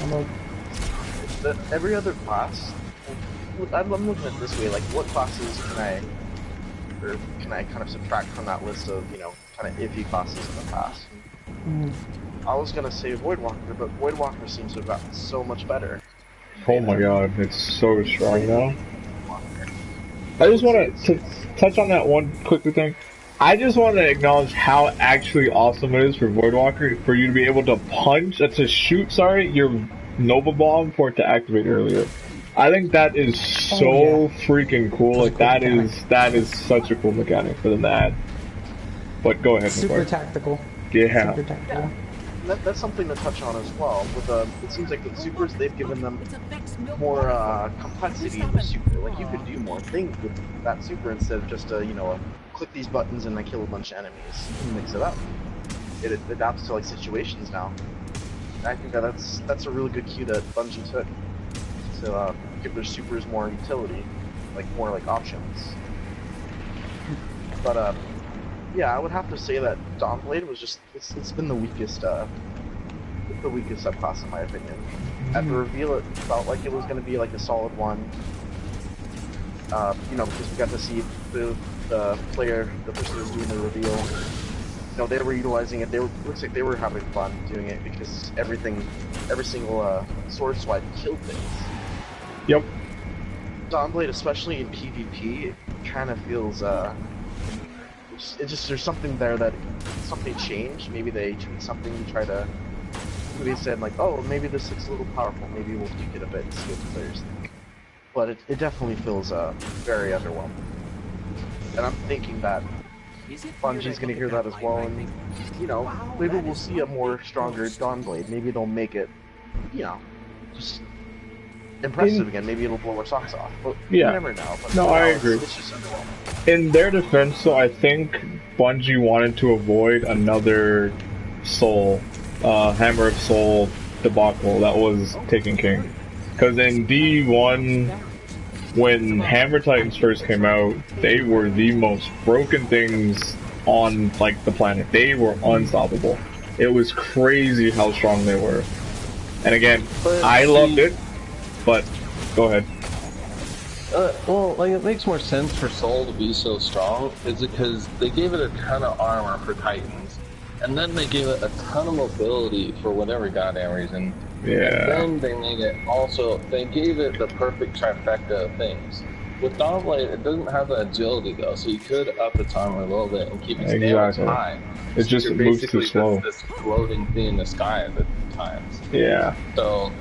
Every other class, I'm looking at it this way, like what classes can I kind of subtract from that list of, kind of iffy classes in the past? I was gonna say Voidwalker, but Voidwalker seems to have gotten so much better. Oh my god, it's so strong now. I just want to touch on that one quickly thing. I just want to acknowledge how actually awesome it is for Voidwalker for you to be able to shoot your Nova Bomb for it to activate earlier. I think that is so freaking cool. Like that is such a cool mechanic for them to add. But go ahead. Super tactical. Yeah. Super tactical. That's something to touch on as well. With it seems like the supers, they've given them more complexity in the super. Like you could do more things with that super instead of just click these buttons and I kill a bunch of enemies. You can mix it up. It adapts to like situations now. And I think that's a really good cue that Bungie took to give their supers more utility, like more like options. But yeah, I would have to say that Dawnblade was just it's been the weakest subclass in my opinion. At the reveal, it felt like it was going to be like a solid one. Because we got to see the person who was doing the reveal. They were utilizing it. Looks like they were having fun doing it because every single sword swipe killed things. Yep. Dawnblade, especially in PvP, it kind of feels there's something there that something changed. Maybe they tweaked something to try to. Maybe they said like, oh, maybe this looks a little powerful. Maybe we'll tweak it a bit and see what the players think. But it definitely feels very underwhelming. And I'm thinking that Bungie's gonna hear that as well, and maybe we'll see a more stronger Dawnblade. Maybe they'll make it, just impressive again. Maybe it'll blow our socks off. But you never know. But no, I agree. It's just underwhelming. In their defense, though, I think Bungie wanted to avoid another Hammer of Soul debacle that was taking King. Because in D1, when Hammer Titans first came out, they were the most broken things on the planet. They were unstoppable. It was crazy how strong they were. And again, I loved it, but go ahead. It makes more sense for Soul to be so strong is because they gave it a ton of armor for Titans, and then they gave it a ton of mobility for whatever goddamn reason. Yeah. And then they made it they gave it the perfect trifecta of things. With Dawnblade, it doesn't have the agility though, so you could up its armor a little bit and keep its damage high. It just moves too slow. This floating thing in the sky at the times. Yeah. So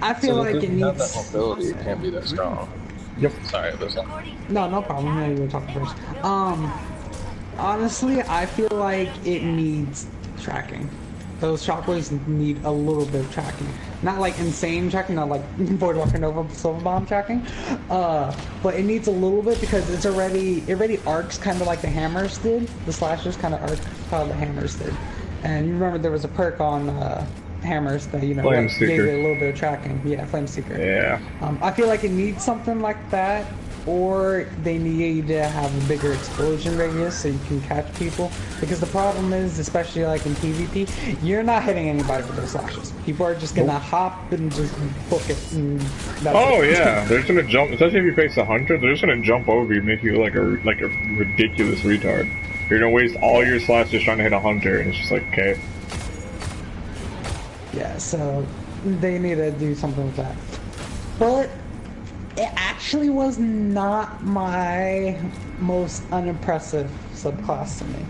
I feel like it needs that mobility. It can't be that strong. Yep. Sorry, there's no problem. No, you were talking first. Honestly, I feel like it needs tracking. Those shockwaves need a little bit of tracking. Not like insane tracking, not like Voidwalker Nova Silver Bomb tracking. But it needs a little bit because it already arcs kind of like the hammers did. The slashers kind of arc how the hammers did. And you remember there was a perk on hammers that gave it a little bit of tracking. Yeah, Flame Seeker. Yeah. I feel like it needs something like that, or they need to have a bigger explosion radius so you can catch people. Because the problem is, especially like in PvP, you're not hitting anybody with those slashes. People are just gonna hop and just book it. And that's it. Yeah, they're just gonna jump. Especially if you face a hunter, they're just gonna jump over you, make you look like a ridiculous retard. You're gonna waste all your slashes trying to hit a hunter, and it's just like, okay. Yeah, so they need to do something with that. But it actually was not my most unimpressive subclass to me.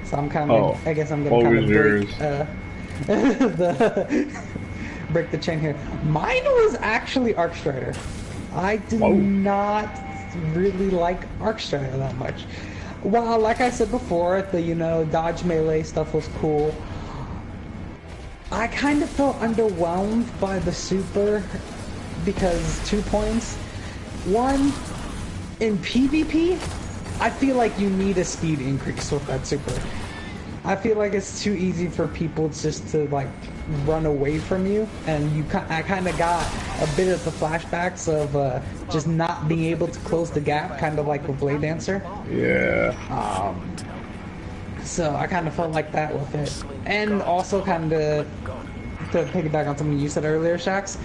So I'm kind of, I guess I'm gonna kind of break the chain here. Mine was actually Arcstrider. I did not really like Arcstrider that much. Well, like I said before, the dodge melee stuff was cool. I kind of felt underwhelmed by the super because 2 points. One, in PvP, I feel like you need a speed increase with that super. I feel like it's too easy for people just to run away from you, and I kind of got a bit of the flashbacks of just not being able to close the gap, kind of like with Blade Dancer. Yeah. So I kind of felt like that with it. And also kind of, to piggyback on something you said earlier, Shax,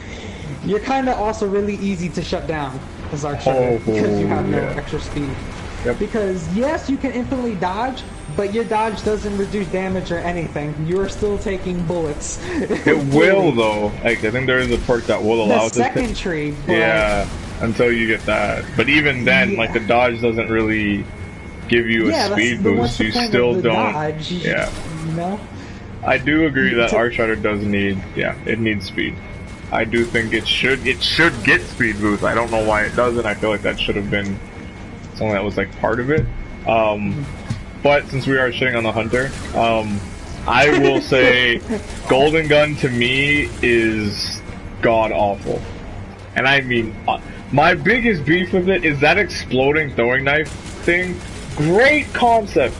you're kind of also really easy to shut down as Arcstrider because you have no extra speed. Yep. Because yes, you can infinitely dodge, but your dodge doesn't reduce damage or anything. You're still taking bullets. It will though. I think there is a perk that will allow the second tree. But until you get that. But even then, like the dodge doesn't really give you a speed boost. You still don't. Dodge, yeah. You know. I do agree that Arc Strider does need. Yeah, it needs speed. I do think it should get speed boost. I don't know why it doesn't. I feel like that should have been something that was like part of it. But since we are shitting on the Hunter, I will say Golden Gun to me is god awful. And I mean, my biggest beef with it is that exploding throwing knife thing. Great concept.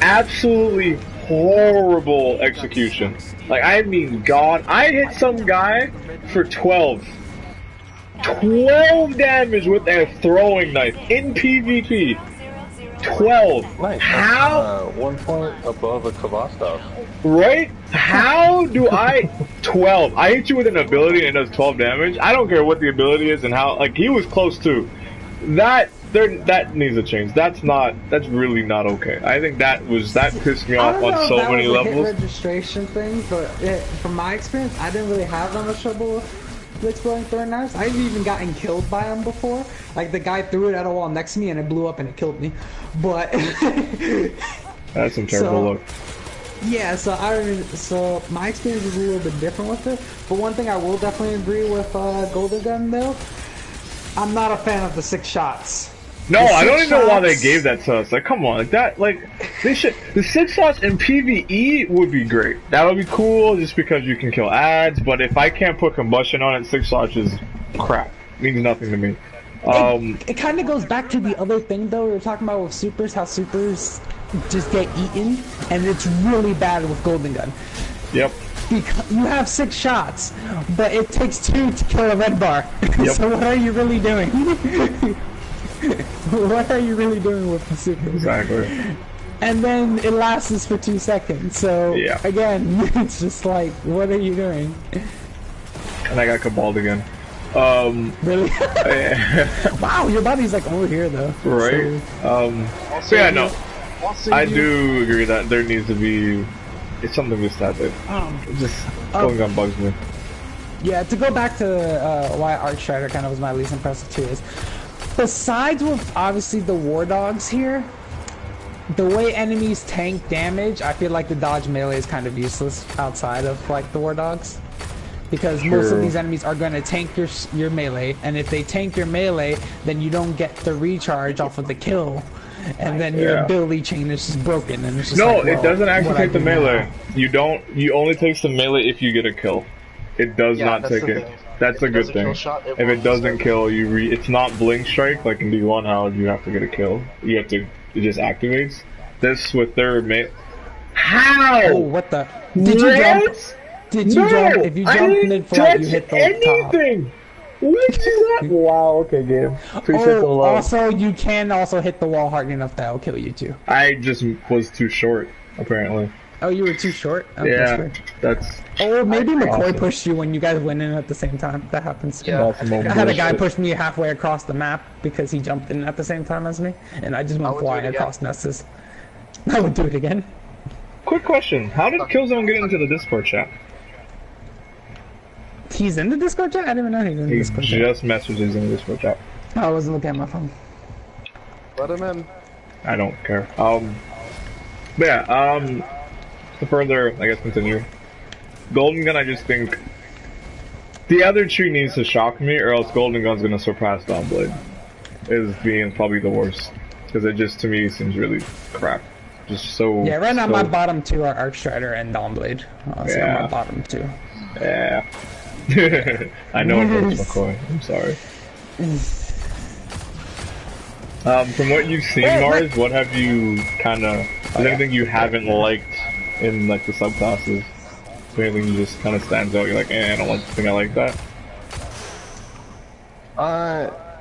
Absolutely horrible execution. Like, I mean, God, I hit some guy for 12 damage with a throwing knife in PvP. 12. Nice. How? 1 point above a Kavastov. Right? How do I 12? I hit you with an ability and it does 12 damage. I don't care what the ability is and how. Like, he was close to that. That needs to change. That's really not okay. I think that pissed me off on so many levels. Hit registration thing, but from my experience, I didn't really have that much trouble with exploding throwing knives. I've even gotten killed by them before. Like the guy threw it at a wall next to me and it blew up and it killed me. But that's some terrible luck. Yeah, so my experience is a little bit different with it. But one thing I will definitely agree with Golden Gun though, I'm not a fan of the 6 shots. No, I don't even know why they gave that to us. Like, come on, like that, like they should. The 6 shots in PvE would be great. That would be cool, just because you can kill ads. But if I can't put combustion on it, 6 shots is crap. It means nothing to me. It kind of goes back to the other thing though. We were talking about with supers, how supers just get eaten, and it's really bad with Golden Gun. Yep. Because you have 6 shots, but it takes 2 to kill a red bar. Yep. So what are you really doing? What are you really doing with the super? Exactly. And then it lasts for 2 seconds. So yeah. Again, it's just like, what are you doing? And I got Cabal again. Really? Wow, your body's like over here though. Right. So yeah, no. I do agree that there needs to be. It's something with that. Golden Gun bugs me. Yeah, to go back to why Arc Strider kind of was my least impressive too is, besides with obviously the War Dogs here, the way enemies tank damage, I feel like the dodge melee is kind of useless outside of like the War Dogs. Because most of these enemies are going to tank your melee, and if they tank your melee, then you don't get the recharge off of the kill. And then your ability chain is just broken, and it's just no, like, well, it doesn't actually take the melee. Now? You only takes the melee if you get a kill. It does not take it. That's a good thing. If it doesn't kill, it's not blink strike like in D1 how you have to get a kill. You have to, it just activates. This with their How? Oh, what the? Did you jump? Did you jump? If you jump mid-flight, you hit the anything. top. What is that? Wow, okay, game. Also, you can also hit the wall hard enough that will kill you too. I just was too short, apparently. Oh, you were too short? Okay, yeah, that's... Oh, maybe McCoy pushed you when you guys went in at the same time. That happens. Yeah. I had a guy push me halfway across the map because he jumped in at the same time as me, and I just went flying across messes. I would do it again. Quick question. How did Killzone get into the Discord chat? He's in the Discord chat? I didn't even know he was in the Discord chat. He just messages in the Discord chat. Oh, I wasn't looking at my phone. Let him in. I don't care. But yeah, to further, I guess, continue. Golden Gun, I just think the other tree needs to shock me, or else Golden Gun's gonna surpass Dawnblade. Is being probably the worst. Because it just, to me, seems really crap. Just so... Yeah, right now my bottom 2 are Arc Strider and Dawnblade. So my bottom 2. Yeah. I know it hurts, McCoy. I'm sorry. From what you've seen, Mars, what have you kind of... Is there anything you haven't liked in, like, the subclasses? Is there anything you just kind of stands out? You're like, I don't think I like that?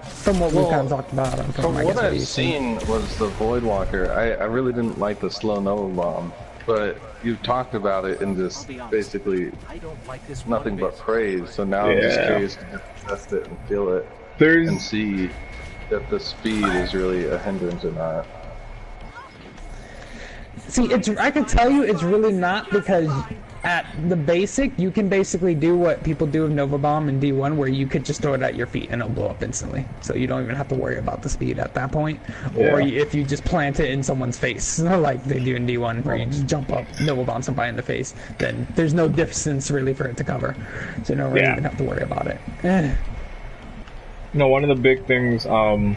From what we kind of talked about. From what I've seen was the Voidwalker. I really didn't like the slow Nova Bomb. But you've talked about it in this basically nothing but praise, so now I'm just curious to test it and feel it and see if the speed is really a hindrance or not. See, I can tell you it's really not, because at the basic, you can basically do what people do with Nova Bomb in D1, where you could just throw it at your feet and it'll blow up instantly. So you don't even have to worry about the speed at that point. Yeah. Or if you just plant it in someone's face, like they do in D1, where you just jump up, Nova Bomb somebody in the face, then there's no distance really for it to cover. So you don't really even have to worry about it. No, one of the big things for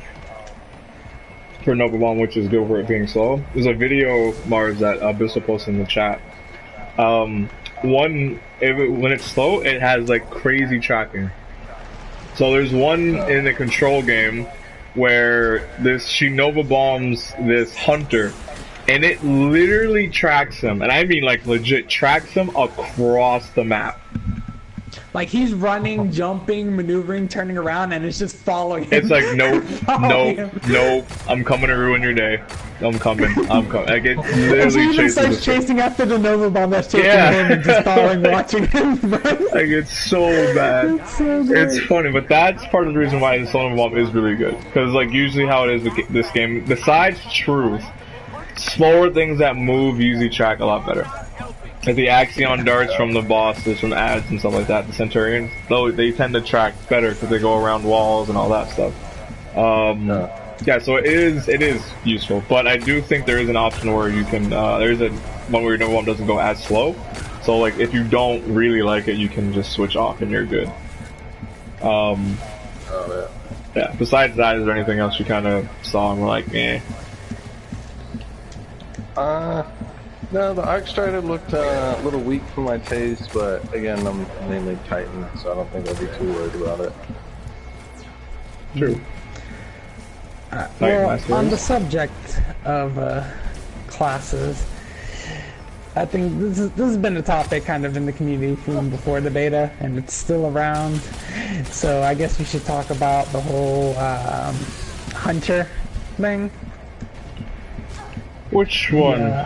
Nova Bomb, which is good for it being slow, there's a video, Mars, that Abyssal posted in the chat. When it's slow, it has like crazy tracking. So there's one in the control game where she Nova Bombs this hunter, and it literally tracks him, and I mean like legit tracks him across the map. Like he's running, jumping, maneuvering, turning around, and it's just following him. It's like, nope, I'm coming to ruin your day. I'm coming. Like it literally even starts chasing after the Nova Bomb that's chasing him and just following, watching him. Like it's so bad. It's so good. It's funny, but that's part of the reason why the Nova Bomb is really good. Because like usually how it is with this game, besides truth, slower things that move usually track a lot better. Like the Axion darts from the bosses, from ads and stuff like that, the Centurions, though they tend to track better because they go around walls and all that stuff. Yeah, so it is useful, but I do think there is an option where you can, there's a one where your Nova Bomb doesn't go as slow. So like if you don't really like it, you can just switch off and you're good. Yeah, besides that, is there anything else you kind of saw and were like, eh? No, the Arc Strider looked a little weak for my taste, but again, I'm mainly Titan, so I don't think I'll be too worried about it. True. Well, on the subject of classes, I think this has been a topic kind of in the community from before the beta, and it's still around. So I guess we should talk about the whole Hunter thing. Which one?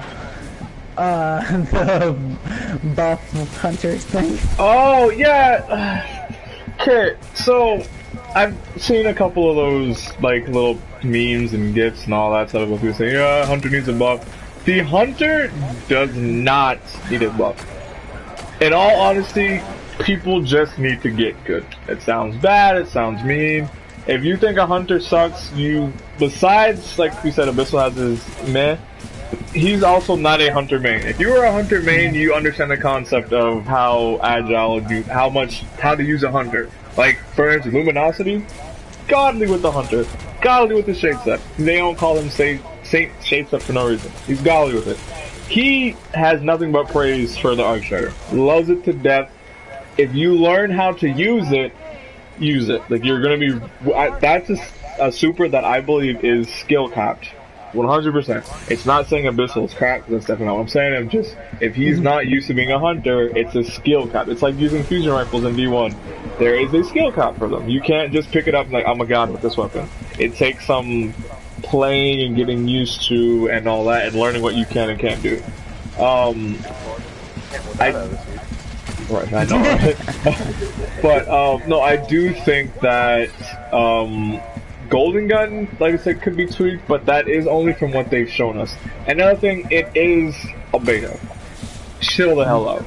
The buff Hunters thing. Oh, yeah! Okay, so I've seen a couple of those, like, little memes and gifs and all that stuff of people saying, yeah, Hunter needs a buff. The Hunter does not need a buff. In all honesty, people just need to get good. It sounds bad, it sounds mean. If you think a Hunter sucks, besides, like we said, Abyssal has his meh, he's also not a Hunter main. If you were a Hunter main, you understand the concept of how agile, how to use a Hunter. Like, for instance, Luminosity, godly with the Hunter, godly with the Shade Set. They don't call him Shade Set for no reason. He's godly with it. He has nothing but praise for the Arc Strider. Loves it to death. If you learn how to use it, use it. Like, you're gonna be... That's a super that I believe is skill capped. 100%. It's not saying Abyssal is crap, because that's definitely not what I'm saying. I'm just, if he's not used to being a hunter, it's a skill cap. It's like using fusion rifles in D1. There is a skill cap for them. You can't just pick it up and like, I'm a god with this weapon. It takes some playing and getting used to and all that, and learning what you can and can't do. Right, I know, right? But, no, I do think that, Golden Gun, like I said, could be tweaked, but that is only from what they've shown us. Another thing, it is a beta. Chill the hell out.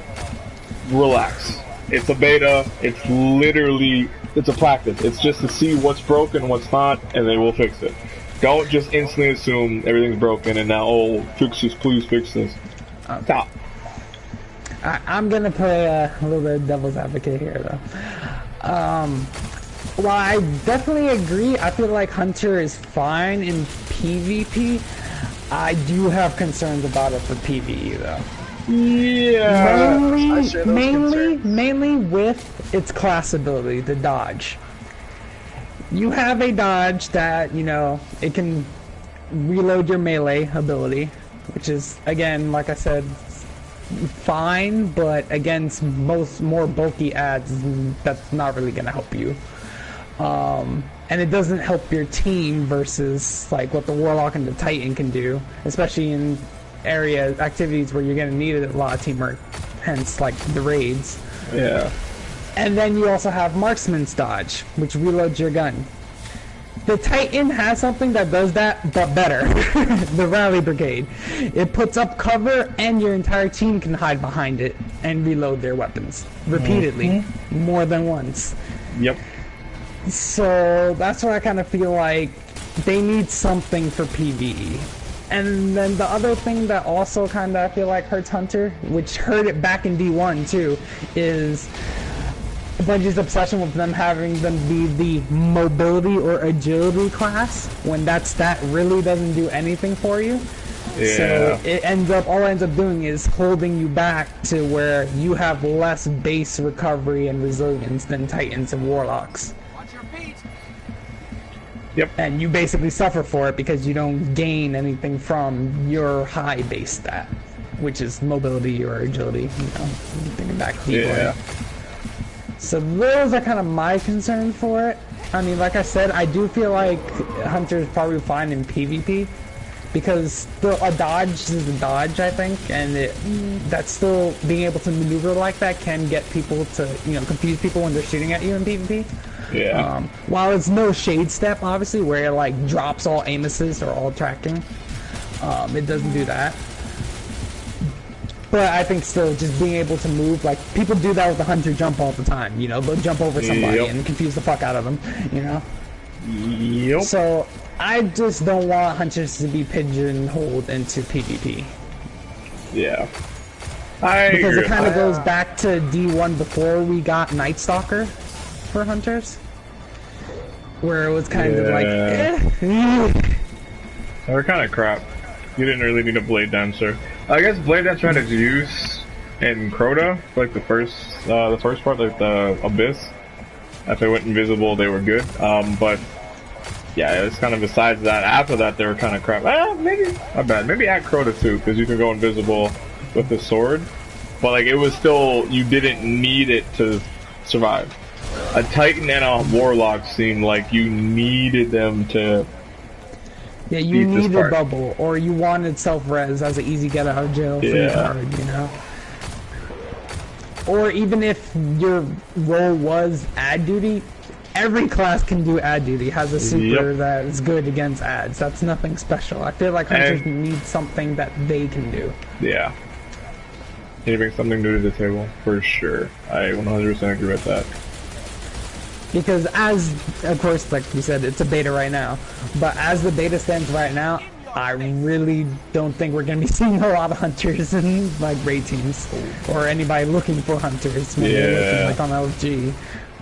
Relax. It's a beta. It's literally, it's a practice. It's just to see what's broken, what's not, and they will fix it. Don't just instantly assume everything's broken and now, oh, fix this, please fix this. Stop. I'm gonna play a little bit of devil's advocate here, though. Well, I definitely agree. I feel like Hunter is fine in PvP. I do have concerns about it for PvE, though. Yeah. Mainly with its class ability, the dodge. You have a dodge that, you know, it can reload your melee ability, which is, again, like I said, fine, but against most more bulky adds, that's not really gonna help you. And it doesn't help your team versus like what the Warlock and the Titan can do, especially in activities where you're gonna need a lot of teamwork, hence like the raids. Yeah. And then you also have Marksman's Dodge, which reloads your gun. The Titan has something that does that, but better. The Rally Brigade. It puts up cover, and your entire team can hide behind it and reload their weapons repeatedly, more than once. Yep. So that's where I kind of feel like they need something for PvE. And then the other thing that also kind of I feel like hurts Hunter, which hurt it back in D1 too, is Bungie's obsession with them having them be the mobility or agility class, when that really doesn't do anything for you. Yeah. So all it ends up doing is holding you back to where you have less base recovery and resilience than Titans and Warlocks. Watch your feet. Yep. And you basically suffer for it because you don't gain anything from your high base stat, which is mobility or agility, thinking back deeply. Yeah. So those are kind of my concerns for it. I mean, like I said, I do feel like Hunter's probably fine in PvP, because a dodge is a dodge, I think, and that's still being able to maneuver like that can get people to, confuse people when they're shooting at you in PvP. Yeah. While it's no shade step, obviously, where it like drops all aim assist or all tracking, it doesn't do that. But I think still just being able to move, like people do that with the Hunter jump all the time, they'll jump over somebody and confuse the fuck out of them, Yep. So I just don't want Hunters to be pigeonholed into PvP. Yeah. Because it kind of goes back to D1 before we got Night Stalker for Hunters, where it was kind of like, They were kind of crap. You didn't really need a Blade Dancer. I guess Blade Dancer had its use in Crota, like the first part, like the Abyss. If they went invisible, they were good. But yeah, it's kind of besides that. After that, they were kind of crap. Maybe not bad. Maybe at Crota too, because you can go invisible with the sword. But like, it was still, you didn't need it to survive. A Titan and a Warlock seemed like you needed them to. Yeah, you need a bubble, or you wanted self-res as an easy get out of jail free card, Or even if your role was ad duty, every class can do ad duty, has a super that is good against ads. That's nothing special. I feel like Hunters need something that they can do. Yeah. Can you bring something new to the table? For sure. I 100% agree with that. Because of course, like we said, it's a beta right now, but as the beta stands right now, I really don't think we're going to be seeing a lot of Hunters in, like, raid teams, or anybody looking for Hunters when they're looking, like, on LFG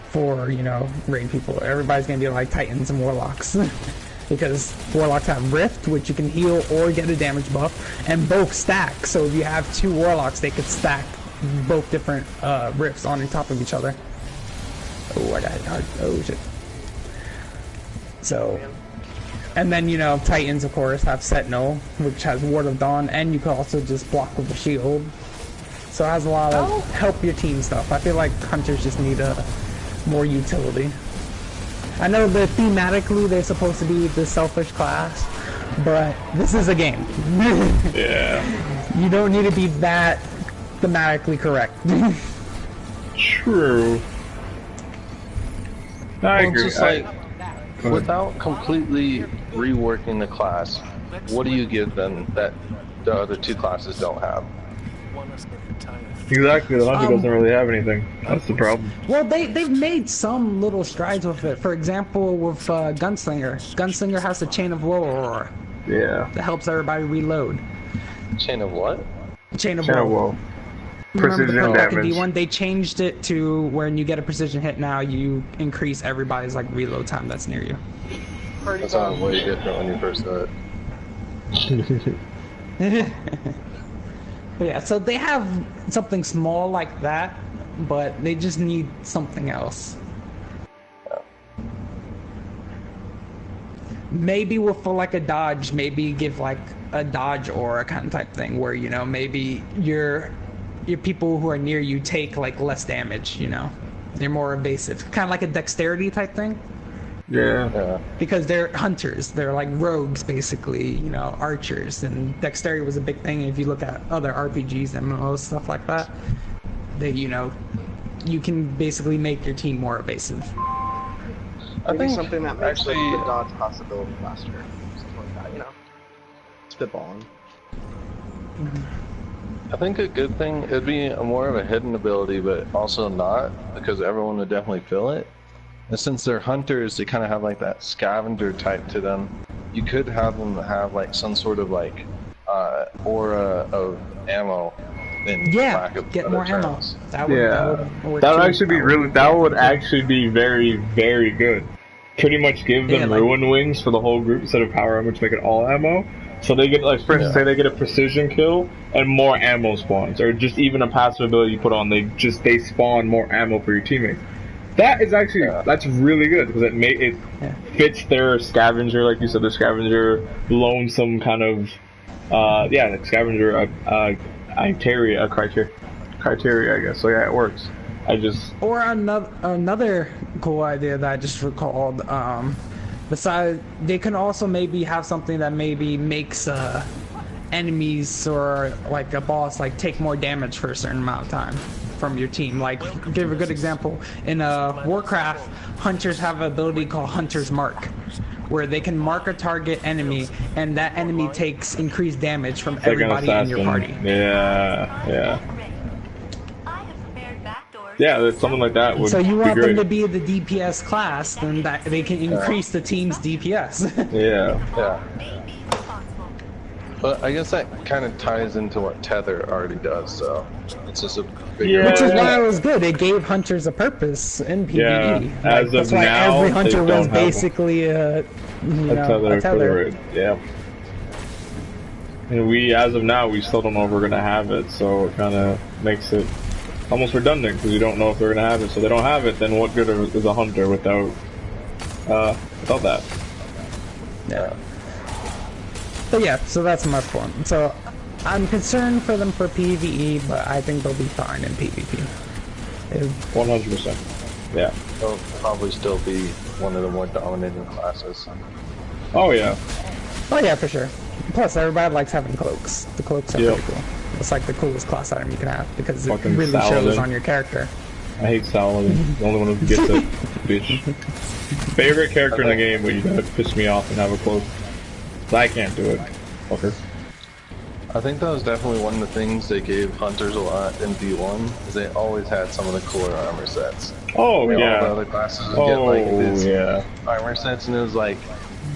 for, raid people. Everybody's going to be, like, Titans and Warlocks. Because Warlocks have Rift, which you can heal or get a damage buff, and both stack, so if you have two Warlocks, they could stack both different Rifts on top of each other. Oh, I got hit hard. Oh, shit. So, and then, Titans, of course, have Sentinel, which has Ward of Dawn, and you can also just block with a shield. So it has a lot of help your team stuff. I feel like Hunters just need more utility. I know that thematically they're supposed to be the selfish class, but this is a game. Yeah. You don't need to be that thematically correct. True. I agree. Just without completely reworking the class, what do you give them that the other two classes don't have? Exactly, the Hunter doesn't really have anything. That's the problem. Well, they've made some little strides with it. For example, with Gunslinger. Gunslinger has the Chain of Woe Aurora. Yeah. That helps everybody reload. Chain of what? Chain of Chain of Woe. Woe. Remember Precision back in damage. D1, they changed it to when you get a precision hit now, you increase everybody's like reload time that's near you. That sounded way different when you first said it. But yeah, so they have something small like that, but they just need something else. Maybe with like a dodge, maybe give like a dodge aura kind of type thing where, maybe your people who are near you take like less damage, They're more evasive. Kind of like a dexterity type thing. Yeah. Because they're hunters. They're like rogues, basically, archers. And dexterity was a big thing. If you look at other RPGs, MMOs, stuff like that, they, you can basically make your team more evasive. Maybe something that makes actually the dodge possibility faster. Something like that, you know? Spitballing. I think a good thing, it'd be more of a hidden ability, but also not, because everyone would definitely feel it. And since they're hunters, they kind of have like that scavenger type to them. You could have them have like some sort of like aura of ammo. In lack of get better more ammo. terms. That would work that would too. actually be really. That would actually be very, very good. Pretty much give them ruin wings for the whole group instead of power armor to make it all ammo. So they get, like, for instance, say they get a precision kill and more ammo spawns, or just even a passive ability you put on. They spawn more ammo for your teammates. That is actually that's really good because it fits their scavenger, like you said, their scavenger lonesome kind of like scavenger criteria, I guess. So yeah, it works. Or another cool idea that I just recalled. Besides, they can also maybe have something that maybe makes enemies or like a boss like take more damage for a certain amount of time from your team. Like, give a good example in Warcraft, hunters have an ability called Hunter's Mark, where they can mark a target enemy, and that enemy takes increased damage from everybody in your party. Yeah. Yeah, that's something like that would. So you be want great. them to be the DPS class, then that they can increase the team's DPS. Yeah. But I guess that kind of ties into what Tether already does, so it's just a bigger... Which is why it was good. It gave hunters a purpose in PvE. Yeah, as that's of why now, every hunter they was don't have basically a tether. Yeah. And as of now, we still don't know if we're gonna have it, so it kind of makes it almost redundant because we don't know if they're gonna have it. So they don't have it, then what good is a hunter without that? Yeah. But yeah, so that's my point. So I'm concerned for them for PvE, but I think they'll be fine in PvP. 100%. Yeah. They'll probably still be one of the more dominating classes. Oh yeah. Oh yeah, for sure. Plus, everybody likes having cloaks. The cloaks are pretty cool. It's like the coolest class item you can have because it really shows on your character. I hate Saladin. The only one who gets it, bitch. Favorite character in the game, but you gotta piss me off and have a cloak. I can't do it, fucker. I think that was definitely one of the things they gave hunters a lot in D1, is they always had some of the cooler armor sets. Oh yeah. All the other classes would get like these armor sets, and it was like,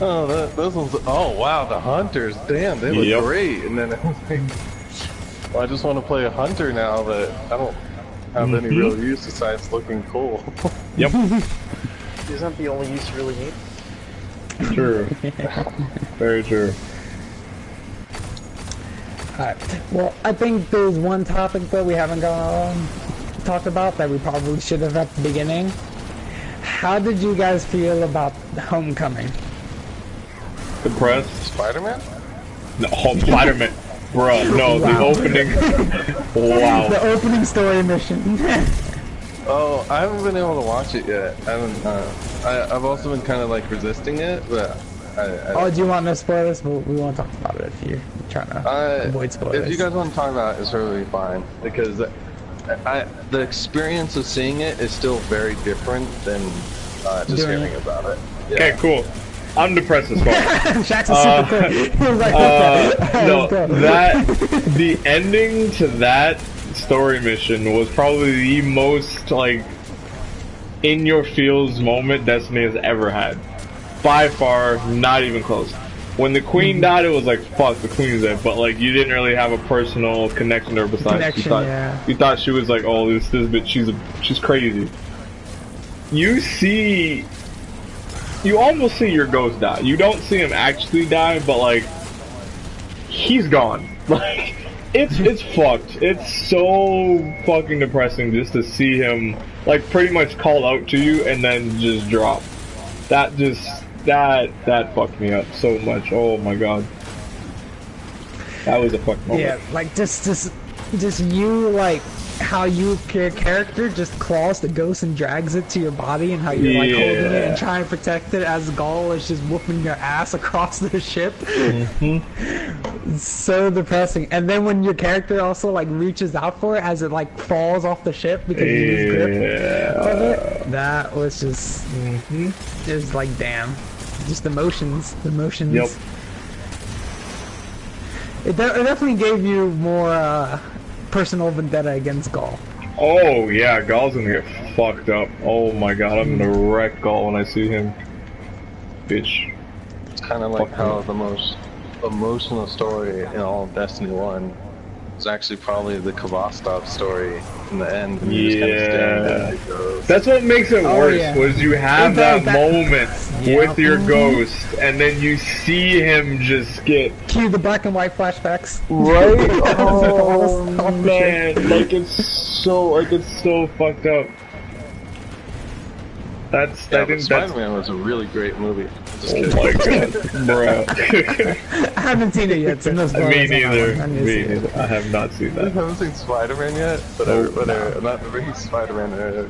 oh, those ones. Oh wow, the hunters, damn, they look great. And then it was like, well, I just want to play a hunter now that I don't have any real use besides looking cool. Yep. Isn't the only use you really need? True. Very true. Alright. Well, I think there's one topic that we haven't talked about that we probably should have at the beginning. How did you guys feel about Homecoming? Depressed. Spider-Man? No, Spider-Man. Bruh, no, the opening. Wow. The opening story mission. Oh, I haven't been able to watch it yet. I've also been kind of like resisting it, but do you want no spoilers? We won't talk about it if you're trying to avoid spoilers. If you guys want to talk about it, it's really fine, because the experience of seeing it is still very different than just hearing about it. Yeah. Okay, cool. I'm depressed as fuck. Shaq's a super quick. He was like, the ending to that story mission was probably the most like in your feels moment Destiny has ever had. By far, not even close. When the queen died, it was like, fuck, the queen's dead, but like you didn't really have a personal connection to her besides you thought she was like, oh, this bitch, she's crazy. You almost see your ghost die. You don't see him actually die, but like he's gone. Like it's fucked. It's so fucking depressing just to see him like pretty much call out to you and then just drop. That fucked me up so much. Oh my god. That was a fuck moment. Yeah, like just you like how your character just claws the ghost and drags it to your body, and how you're like holding it and trying to protect it as Gaul is just whooping your ass across the ship. It's so depressing. And then when your character also like reaches out for it as it like falls off the ship because you lose grip of it, that was just it was like damn, just emotions. Yep. It definitely gave you more personal vendetta against Gaul. Oh yeah, Gaul's gonna get fucked up. Oh my god, I'm gonna wreck Gaul when I see him. Bitch. It's kind of like how the most emotional story in all of Destiny 1 is actually probably the Kvostov story in the end. And you just kind of staring at it goes. That's what makes it worse, was you have that moment with your ghost, and then you see him just get... Cue the black and white flashbacks. Right? Oh man, like it's so fucked up. Spider-Man was a really great movie. Just oh my god, bro. I haven't seen it yet, so no spoilers. Me neither. I have not seen that. I haven't seen Spider-Man yet, but not the very Spider-Man.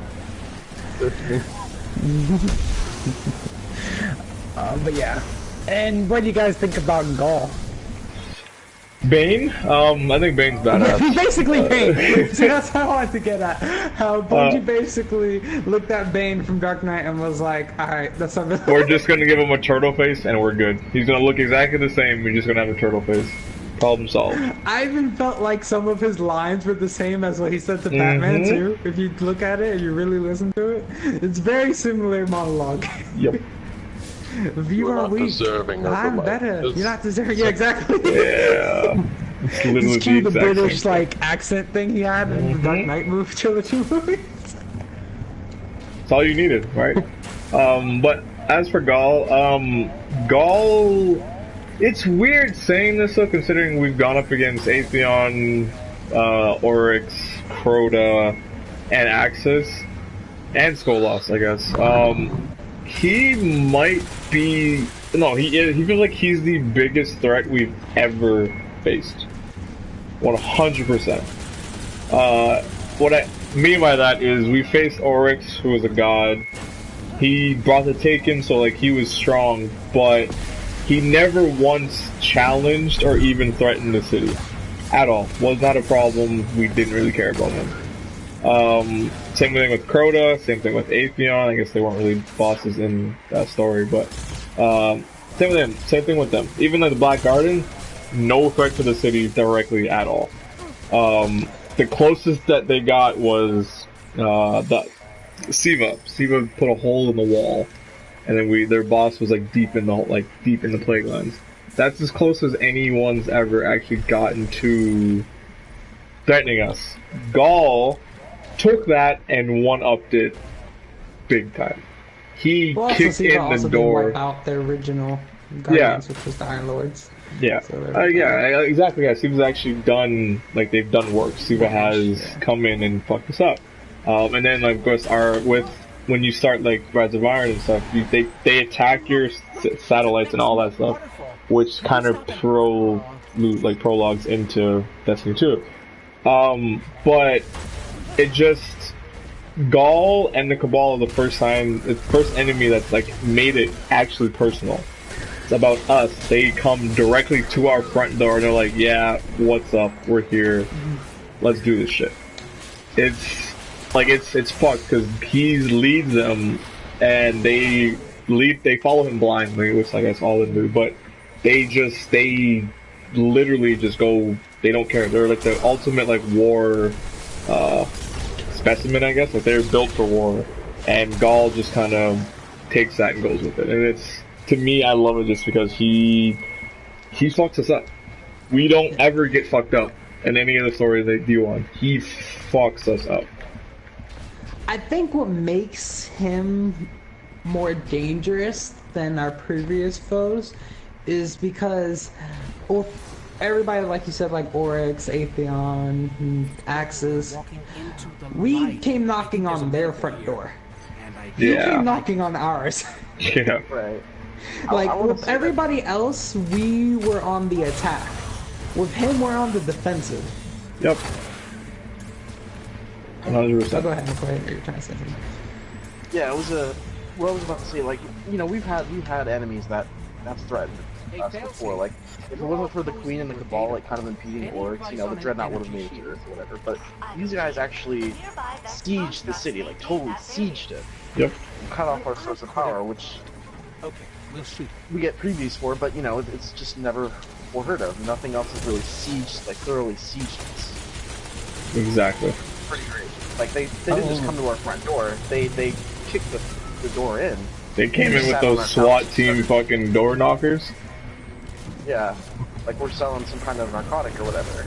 But yeah. And what do you guys think about Gaul? Bane? I think Bane's badass. Basically Bane. See, that's how I wanted to get at. How Bungie basically looked at Bane from Dark Knight and was like, alright, that's something. We're just gonna give him a turtle face and we're good. He's gonna look exactly the same, we're just gonna have a turtle face. Problem solved. I even felt like some of his lines were the same as what he said to Batman too. If you look at it and you really listen to it, it's very similar monologue. Yep. You are weak. I'm better. You're not deserving. Yeah, exactly. Yeah. It's literally it's the British like accent thing he had in the Dark Knight movie, trilogy movies. That's all you needed, right? But as for Gaul, Gaul, it's weird saying this though, considering we've gone up against Atheon, Oryx, Crota, and Axis, and Skolos, I guess. He might be... No, he feels like he's the biggest threat we've ever faced. 100%. What I mean by that is we faced Oryx, who was a god. He brought the Taken, so like he was strong, but he never once challenged or even threatened the city. At all. Was not a problem. We didn't really care about him. Same thing with Crota, same thing with Atheon. I guess they weren't really bosses in that story, but same thing with them. Even though the Black Garden, no threat to the city directly at all. The closest that they got was the Siva. Siva put a hole in the wall, and then their boss was like deep in the plague lands. That's as close as anyone's ever actually gotten to threatening us. Gaul took that and one-upped it big time. He kicked in the door. Wipe out their original Guardians, which was the Iron Lords. Yeah, so yeah, exactly. Yeah, Siva's actually done, like, they've done work. Siva has come in and fucked us up. And then, like, of course, when you start, like, Rise of Iron and stuff, they attack your satellites and all that stuff, which kind of prologues into Destiny 2. But it just, Gaul and the Cabal are the first enemy that's like made it actually personal. It's about us. They come directly to our front door and they're like, yeah, what's up? We're here. Let's do this shit. It's fucked because he leads them and they follow him blindly, which I guess all of them do, but they literally just go, they don't care. They're like the ultimate like war specimen, I guess. Like they're built for war, and Gaul just kind of takes that and goes with it. And it's, to me, I love it just because he fucks us up. We don't ever get fucked up in any of the stories they do on. He fucks us up. I think what makes him more dangerous than our previous foes is because everybody, like you said, like Oryx, Atheon, Axis, we came knocking on their front door. You came knocking on ours. Yeah. Right. Like, with everybody else, we were on the attack. With him, we're on the defensive. Yep. 100%. So go ahead, McCoy. You're trying to say something. Yeah, it was a. What I was about to say, like, you know, we've had enemies that have threatened us before. Like, if it wasn't for the Queen and the Cabal, like, kind of impeding Orcs, you know, the Dreadnought would have made it to Earth or whatever. But these guys actually sieged the city, like, totally sieged it. Yep. Cut off our source of power, which we get previews for, but, you know, it's just never before heard of. Nothing else has really sieged, like, thoroughly sieged us. Exactly. Pretty great. Like, they didn't just come to our front door, they kicked the door in. They came in with those SWAT team fucking door knockers. Yeah, like we're selling some kind of narcotic or whatever.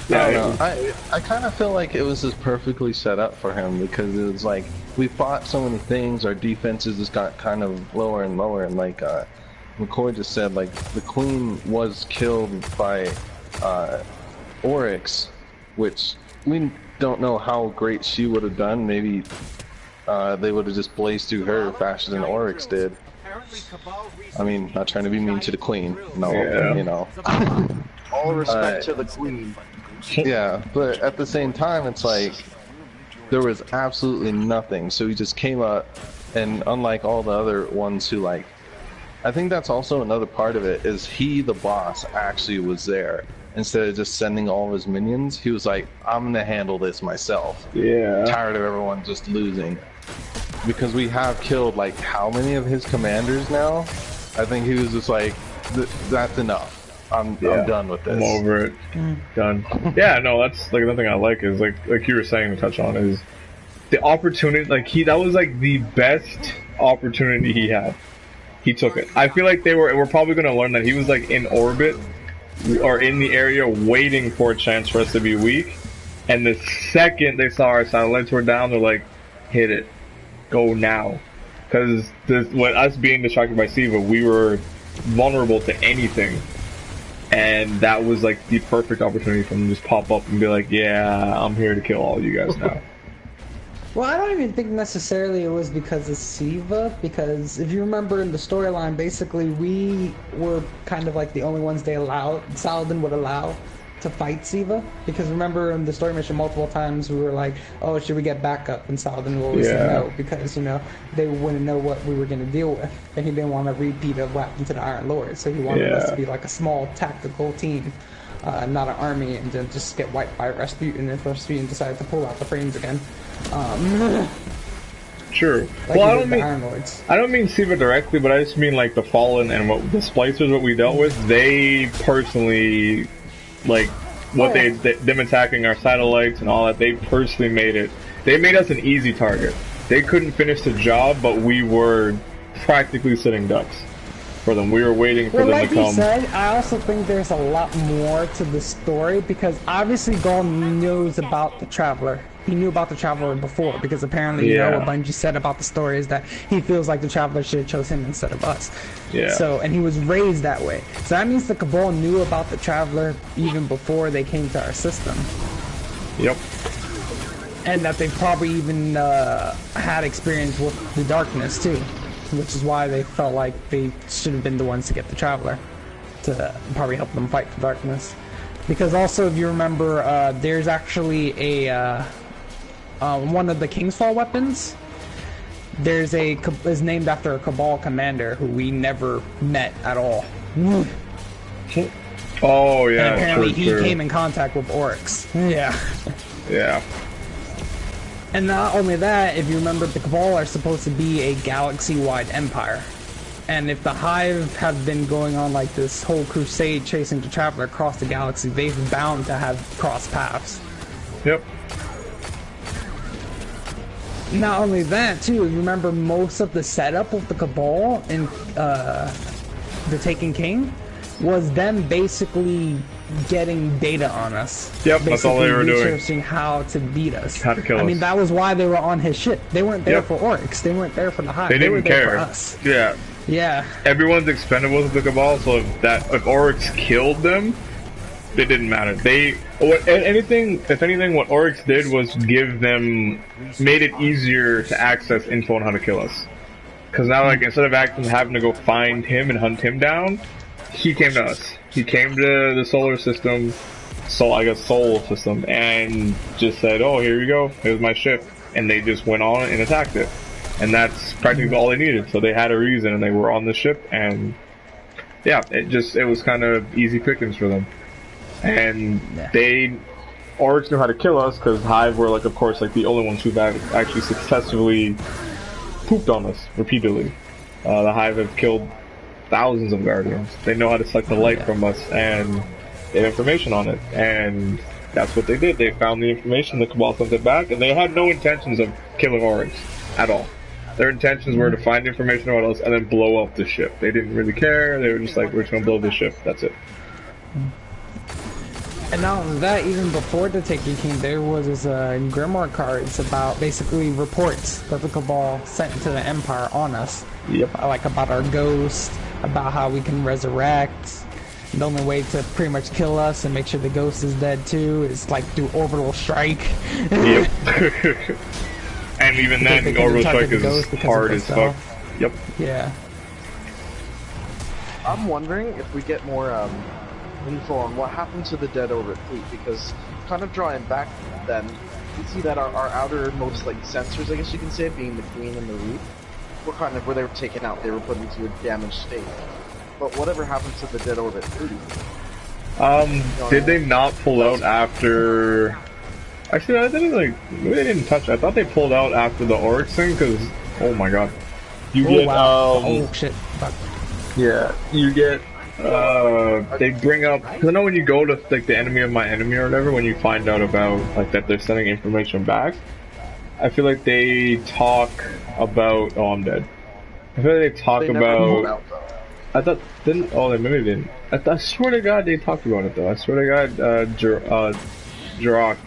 I don't know. I kind of feel like it was just perfectly set up for him because it was like we fought so many things, our defenses just got kind of lower and lower, and like McCoy just said, like the Queen was killed by Oryx, which we don't know how great she would have done. Maybe they would have just blazed through her faster than Oryx did. I mean, not trying to be mean to the Queen, no, you know. All respect to the Queen. Yeah, but at the same time, it's like there was absolutely nothing. So he just came up, and unlike all the other ones who like, I think that's also another part of it is he, the boss, actually was there. Instead of just sending all of his minions, he was like, I'm gonna handle this myself. Yeah. Tired of everyone just losing. Because we have killed, like, how many of his commanders now? I think he was just like, that's enough. I'm done with this. I'm over it. Done. Yeah, no, that's, like, another thing I like is, like you were saying to touch on is the opportunity, like, that was, like, the best opportunity he had. He took it. I feel like we're probably gonna learn that he was, like, in orbit or in the area waiting for a chance for us to be weak, and the second they saw our satellites were down, they're like, hit it, go now, because with us being distracted by Siva, we were vulnerable to anything, and that was like the perfect opportunity for them to just pop up and be like, yeah, I'm here to kill all you guys now. Well, I don't even think necessarily it was because of Siva, because if you remember in the storyline, basically we were kind of like the only ones Saladin would allow to fight Siva, because remember in the story mission multiple times we were like, oh, should we get backup, and Saladin will always say no, because, you know, they wouldn't know what we were going to deal with, and he didn't want to repeat of what happened to the Iron Lord, so he wanted us to be like a small tactical team, not an army, and then just get wiped by Rasputin if Rasputin decided to pull out the frames again. True. Like well, I don't mean Siva directly, but I just mean like the Fallen and what the Splicers, what we dealt with. They personally, like, them attacking our satellites and all that. They personally made it. They made us an easy target. They couldn't finish the job, but we were practically sitting ducks for them. We were waiting for them to come. Like you said, I also think there's a lot more to the story, because obviously Gaul knows about the Traveler. He knew about the Traveler before, because apparently, you know, what Bungie said about the story is that he feels like the Traveler should have chose him instead of us. Yeah. So, and he was raised that way. So that means the Cabal knew about the Traveler even before they came to our system. Yep. And that they probably even had experience with the Darkness too, which is why they felt like they should have been the ones to get the Traveler to probably help them fight the Darkness. Because also, if you remember, there's actually a one of the Kingsfall weapons. Is named after a Cabal commander who we never met at all. Oh yeah. And apparently he came in contact with Oryx. Yeah. Yeah. And not only that, if you remember, the Cabal are supposed to be a galaxy-wide empire. And if the Hive have been going on like this whole crusade chasing the Traveler across the galaxy, they've bound to have crossed paths. Yep. Not only that, too, remember most of the setup of the Cabal in the Taken King was them basically getting data on us. Yep, that's all they were doing. Researching how to beat us. How to kill us. I mean, that was why they were on his ship. They weren't there for Oryx. They weren't there for the Hive. They didn't were care. There for us. Yeah. Yeah. Everyone's expendable with the Cabal, so if Oryx killed them, it didn't matter. If anything, what Oryx did was made it easier to access info on how to kill us. Because now, like, instead of having to go find him and hunt him down, he came to us. He came to the solar system, soul system, and just said, "Oh, here you go. Here's my ship," and they just went on and attacked it, and that's practically all they needed. So they had a reason, and they were on the ship, and yeah, it was kind of easy pickings for them, and Oryx knew how to kill us because Hive were like, of course, like the only ones who have actually successfully pooped on us repeatedly. The Hive have killed thousands of Guardians. They know how to suck the light from us, and they have information on it, and that's what they did. They found the information, the Cabal sent it back, and they had no intentions of killing Oryx at all. Their intentions were to find information about us and then blow up the ship. They didn't really care. They were just like, we're just gonna blow the ship. That's it. And not only that, even before the Taken King, there was this Grimoire cards about basically reports that the Cabal sent to the Empire on us. Yep. Like about our ghost, about how we can resurrect. The only way to pretty much kill us and make sure the ghost is dead too is like do orbital strike. Yep. And even then, the orbital strike is hard as fuck. Yep. Yeah. I'm wondering if we get more info on what happened to the Dead Orbit fleet, because kind of drawing back then, you see that our outermost like sensors, I guess you can say, being the Queen and the Reef, were kind of where they were taken out. They were put into a damaged state. But whatever happened to the Dead Orbit fleet? Did they not pull out after? Actually, I didn't maybe they didn't touch it. I thought they pulled out after the Oryx thing, because oh my god, you get oh shit, fuck. Yeah, you get they bring up, because I know when you go to like the enemy of my enemy or whatever, when you find out about like that they're sending information back, I feel like they talk about. Oh, I'm dead. I feel like they talk about. I thought didn't. Oh, they maybe didn't. I swear to God they talked about it though. I swear to God, Jirok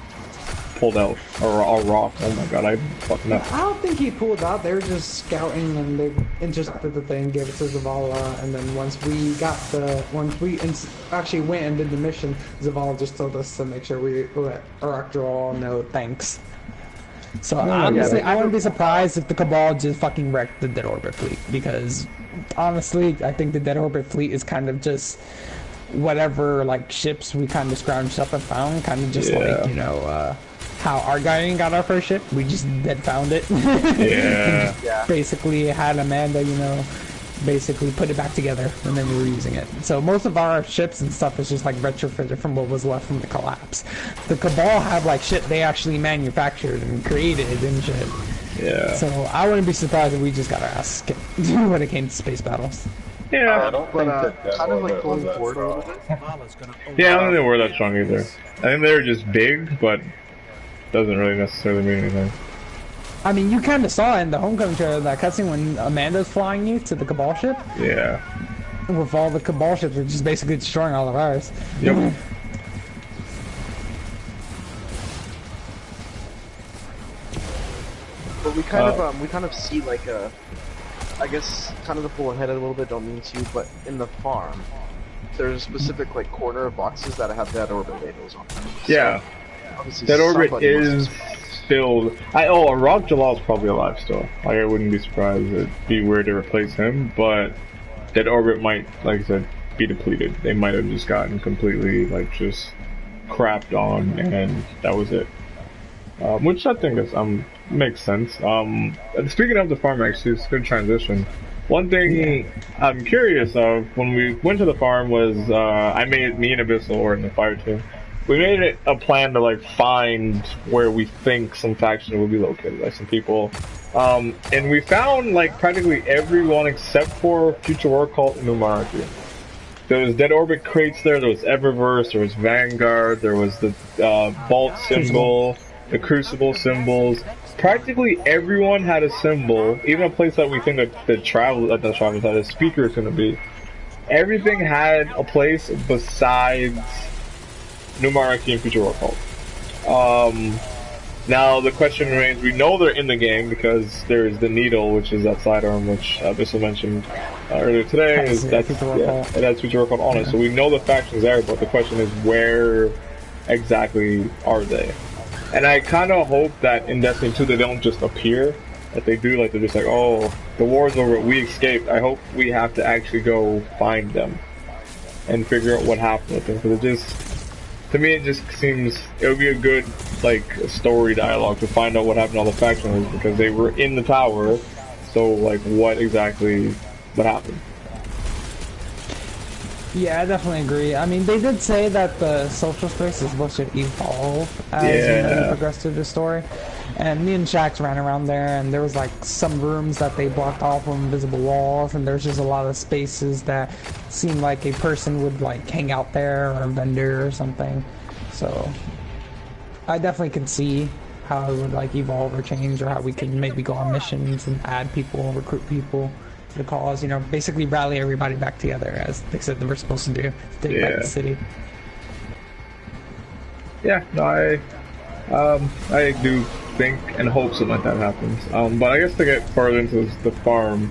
pulled out or Rock. Oh my God, I fucking up. I don't think he pulled out. They were just scouting and they intercepted the thing, gave it to Zavala, and then once we actually went and did the mission, Zavala just told us to make sure we let Arachdral know thanks. So honestly, I wouldn't be surprised if the Cabal just fucking wrecked the Dead Orbit fleet, because honestly, I think the Dead Orbit fleet is kind of just whatever like ships we kind of scrounged up and found, kind of just like, you know, how our Guardian got our first ship, we just dead found it. Yeah. Basically had Amanda, you know, basically put it back together, and then we were using it. So most of our ships and stuff is just like retrofitted from what was left from the collapse. The Cabal have like shit they actually manufactured and created and shit. Yeah. So I wouldn't be surprised if we just got our ass kicked when it came to space battles. Yeah. I don't think that kind of like going forward a little bit. Yeah, I don't think they were that strong either. I think they were just big, but doesn't really necessarily mean anything. I mean, you kind of saw in the Homecoming trailer that cutscene when Amanda's flying you to the Cabal ship. Yeah. With all the Cabal ships, we're just basically destroying all of ours. Yep. But we kind of see like a, I guess kind of to pull ahead a little bit, don't mean to, but in the farm, there's a specific like corner of boxes that have Dead Orbit labels on them. Yeah. So, That orbit is filled. Rock Jalal's probably alive still. Like, I wouldn't be surprised. It'd be weird to replace him, but that orbit might, like I said, be depleted. They might have just gotten completely, like, just crapped on, and that was it. Which I think is, makes sense. Speaking of the farm, actually, it's a good transition. One thing I'm curious of, when we went to the farm, was, me and Abyssal were in the fire team. We made it a plan to like find where we think some faction will be located, like some people. And we found like practically everyone except for Future War Cult and New Monarchy. There was Dead Orbit crates there was Eververse, there was Vanguard, there was the Vault symbol, the Crucible symbols. Practically everyone had a symbol, even a place that we think that the speaker is going to be. Everything had a place besides New Monarchy and Future War Cult. Now the question remains, we know they're in the game because there's the needle, which is that sidearm, which Abyssal mentioned earlier today. It has Future War Cult on it, so we know the faction's there, but the question is, where exactly are they? And I kind of hope that in Destiny 2 they don't just appear, that they do, like they're just like, oh, the war's over, we escaped. I hope we have to actually go find them and figure out what happened with them, because to me, it just seems it would be a good like story dialogue to find out what happened to all the factions because they were in the tower. So like, what exactly what happened? Yeah, I definitely agree. I mean, they did say that the social space is supposed to evolve as you progress through the story. And me and Shax ran around there, and there was like some rooms that they blocked off with invisible walls, and there's just a lot of spaces that seemed like a person would like hang out there, or a vendor or something. So I definitely could see how it would like evolve or change, or how we could maybe go on missions and add people, recruit people to the cause. You know, basically rally everybody back together as they said they were supposed to do to take back the city. Yeah, no, I do think and hope something like that happens. But I guess to get further into the farm,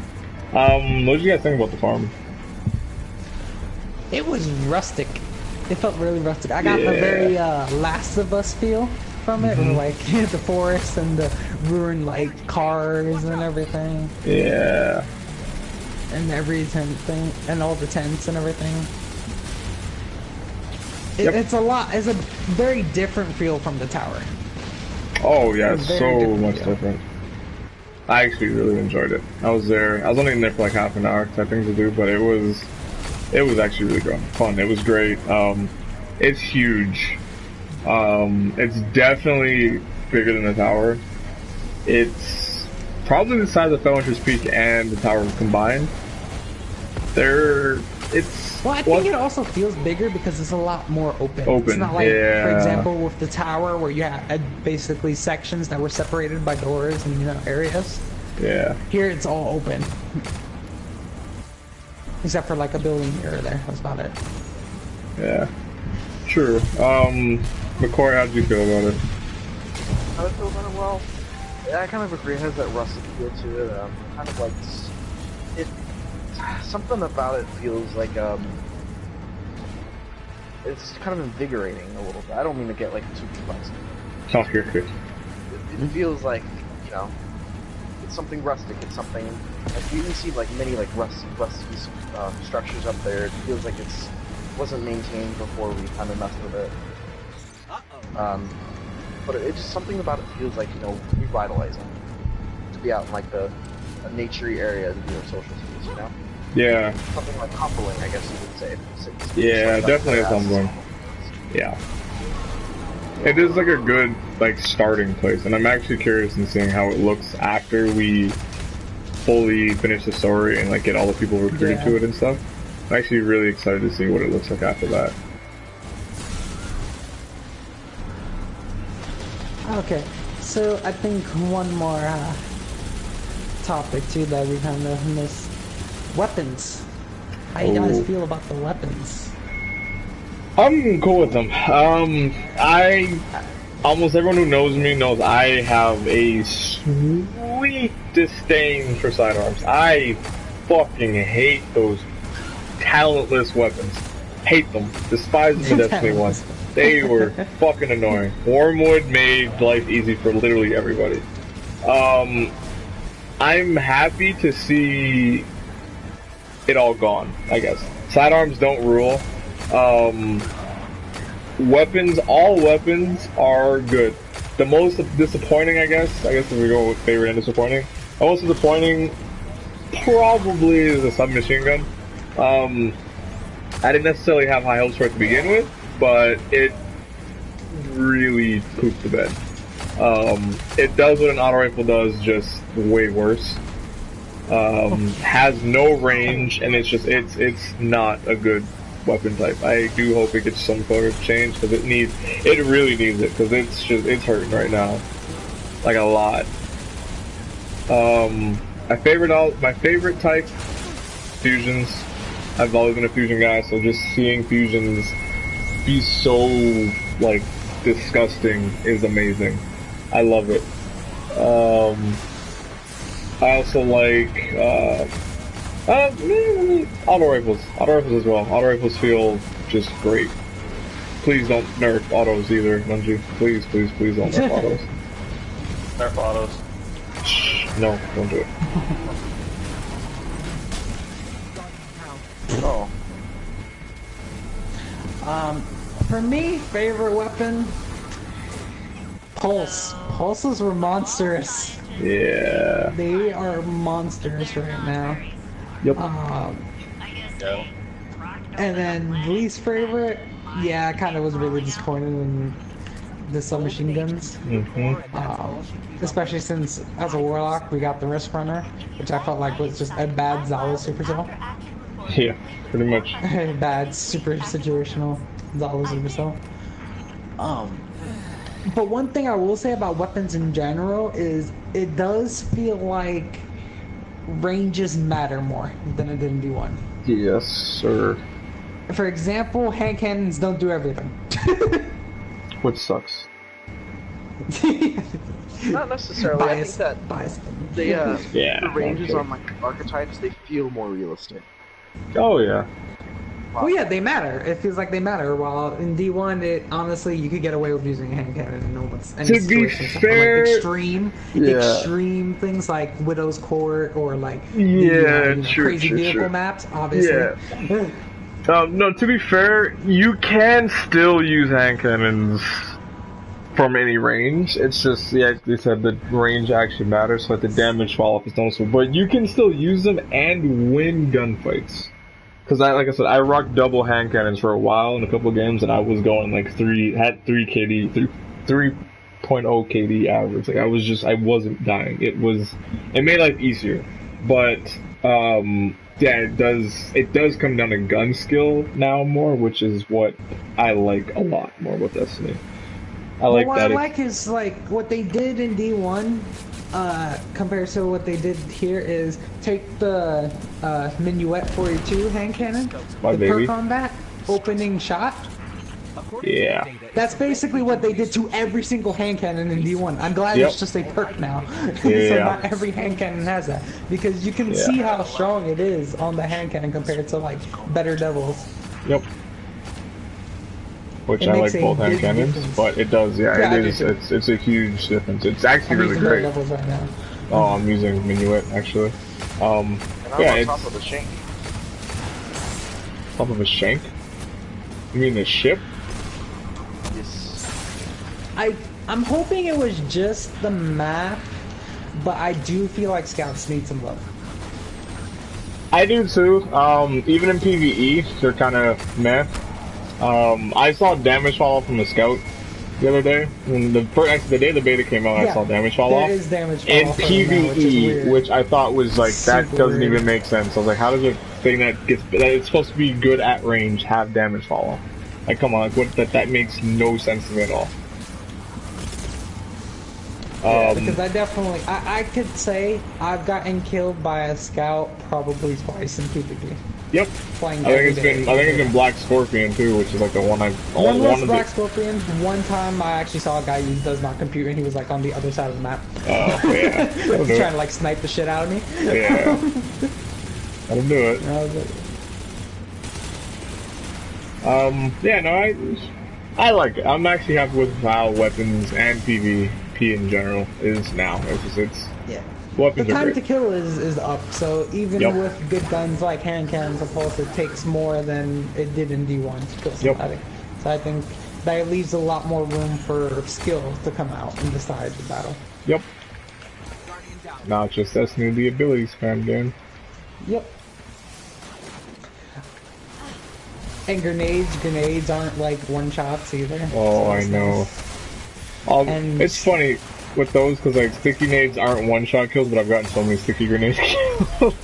what did you guys think about the farm? It was rustic. It felt really rustic. I got the very Last of Us feel from it, like the forest and the ruined like cars and everything. Yeah. And every tent thing, and all the tents and everything. It's a very different feel from the tower. Oh yeah, it's so much different. I actually really enjoyed it. I was only in there for like half an hour because I had things to do, but it was actually really fun. It was great. It's huge. It's definitely bigger than the tower. It's probably the size of Fellwinter's Peak and the tower combined. Well, I think it also feels bigger because it's a lot more open. It's not like, for example, with the tower where you had basically sections that were separated by doors and areas. Yeah. Here it's all open. Except for like a building here or there. That's about it. Yeah. True. McCoy, how did you feel about it? I feel about it well. Yeah, I kind of agree. It has that rustic feel to it. Kind of like it. Something about it feels like it's kind of invigorating a little bit. I don't mean to get like too complex. Talk your good. It feels like it's something rustic. It's something like you can see like many like rusty structures up there. It feels like it wasn't maintained before we kind of messed with it. But it's just something about it feels like revitalizing to be out in like a naturey area to do a social space, Yeah. Something like humbling, I guess you would say. Yeah, definitely is humbling. Yeah. It is like a good starting place, and I'm actually curious in seeing how it looks after we fully finish the story and get all the people recruited to it and stuff. I'm actually really excited to see what it looks like after that. Okay, so I think one more topic too that we kind of missed. Weapons. How you guys feel about the weapons? I'm cool with them. Almost everyone who knows me knows I have a sweet disdain for sidearms. I fucking hate those talentless weapons. Hate them. Despise them in Destiny 1. They were fucking annoying. Wormwood made life easy for literally everybody. I'm happy to see it all gone, I guess. Sidearms don't rule. Weapons, all weapons are good. The most disappointing, I guess if we go with favorite and disappointing, the most disappointing probably is a submachine gun. I didn't necessarily have high hopes for it to begin with, but it really pooped the bed. It does what an auto rifle does, just way worse. Has no range, and it's not a good weapon type. I do hope it gets some sort of change because it really needs it because it's hurting right now, like a lot. My favorite type, fusions. I've always been a fusion guy, so just seeing fusions be so disgusting is amazing. I love it. I also like auto rifles. Auto rifles as well. Auto rifles feel just great. Please don't nerf autos either, Bungie. Please don't nerf autos. Nerf autos. No, don't do it. Oh. For me, favorite weapon, Pulse. Pulses were monstrous. Yeah. They are monsters right now. Yep. And then least favorite, yeah, I kind of was really disappointed in the submachine guns. Especially since as a warlock we got the Risk Runner, which I felt like was just a bad Zalo Supercell. Yeah, pretty much. Bad super situational Zalo Supercell. But one thing I will say about weapons in general is it does feel like ranges matter more than it did in D1. Yes, sir. For example, hand cannons don't do everything. Which sucks. Not necessarily. Bias. I think Bias. that the Yeah, the ranges okay. on like archetypes, they feel more realistic. Oh yeah. Well, yeah, they matter. It feels like they matter. While in D1, it honestly you could get away with using a hand cannon in almost any To be situation. Except fair, for, like yeah. extreme things like Widow's Court or like Yeah, the, true, crazy true, vehicle true. maps. Obviously, Yeah. No, to be fair, you can still use hand cannons from any range. It's just, yeah, they said the range actually matters, so that the damage fall off is noticeable. But you can still use them and win gunfights. Because like I said, I rocked double hand cannons for a while in a couple of games, and I was going like 3 KD, 3.0 KD average. Like I wasn't dying. It made life easier. But, yeah, it does come down to gun skill now more, which is what I like a lot more with Destiny. What I like is like what they did in D1 compared to what they did here is take the Minuet 42 hand cannon, perk on that, opening shot. Yeah. That's basically what they did to every single hand cannon in D1. I'm glad it's just a perk now. So Yeah. not every hand cannon has that. Because you can see how strong it is on the hand cannon compared to like better devils. Yep. Which I like both hand cannons, but it does, yeah, it is. It's a huge difference. It's actually really great. Right now. Oh, I'm using Minuet actually. And I'm yeah, on it's top of the shank. top of a shank. You mean the ship? Yes. I'm hoping it was just the map, but I do feel like scouts need some love. I do too. Even in PvE, they're kind of meh. I saw damage fall off from a scout the other day. When the day the beta came out, I saw damage fall off. There is damage fall In off PvE, which I thought was like that doesn't even make sense. I was like, how does a thing that it's supposed to be good at range have damage fall off? Like, come on, like, that makes no sense to me at all. Because I could say I've gotten killed by a scout probably twice in PvP. Yep. I think it's been Black Scorpion too, which is like the one One was Black Scorpion. One time I actually saw a guy who does not compute and he was like on the other side of the map. Oh yeah. Trying to like snipe the shit out of me. Yeah. That'll do it. Yeah, no, I like it. I'm actually happy with how weapons and PvP in general is now. It's weapons the time are to great. kill is up, so even with good guns like hand cannons and pulse, it takes more than it did in D1 to kill somebody. So I think that leaves a lot more room for skill to come out and decide the battle. Yep. Not just Destiny, the ability spam game. Yep. And grenades aren't like one shots either. Oh, so I know. It's funny with those because like sticky nades aren't one-shot kills, but I've gotten so many sticky grenade kills.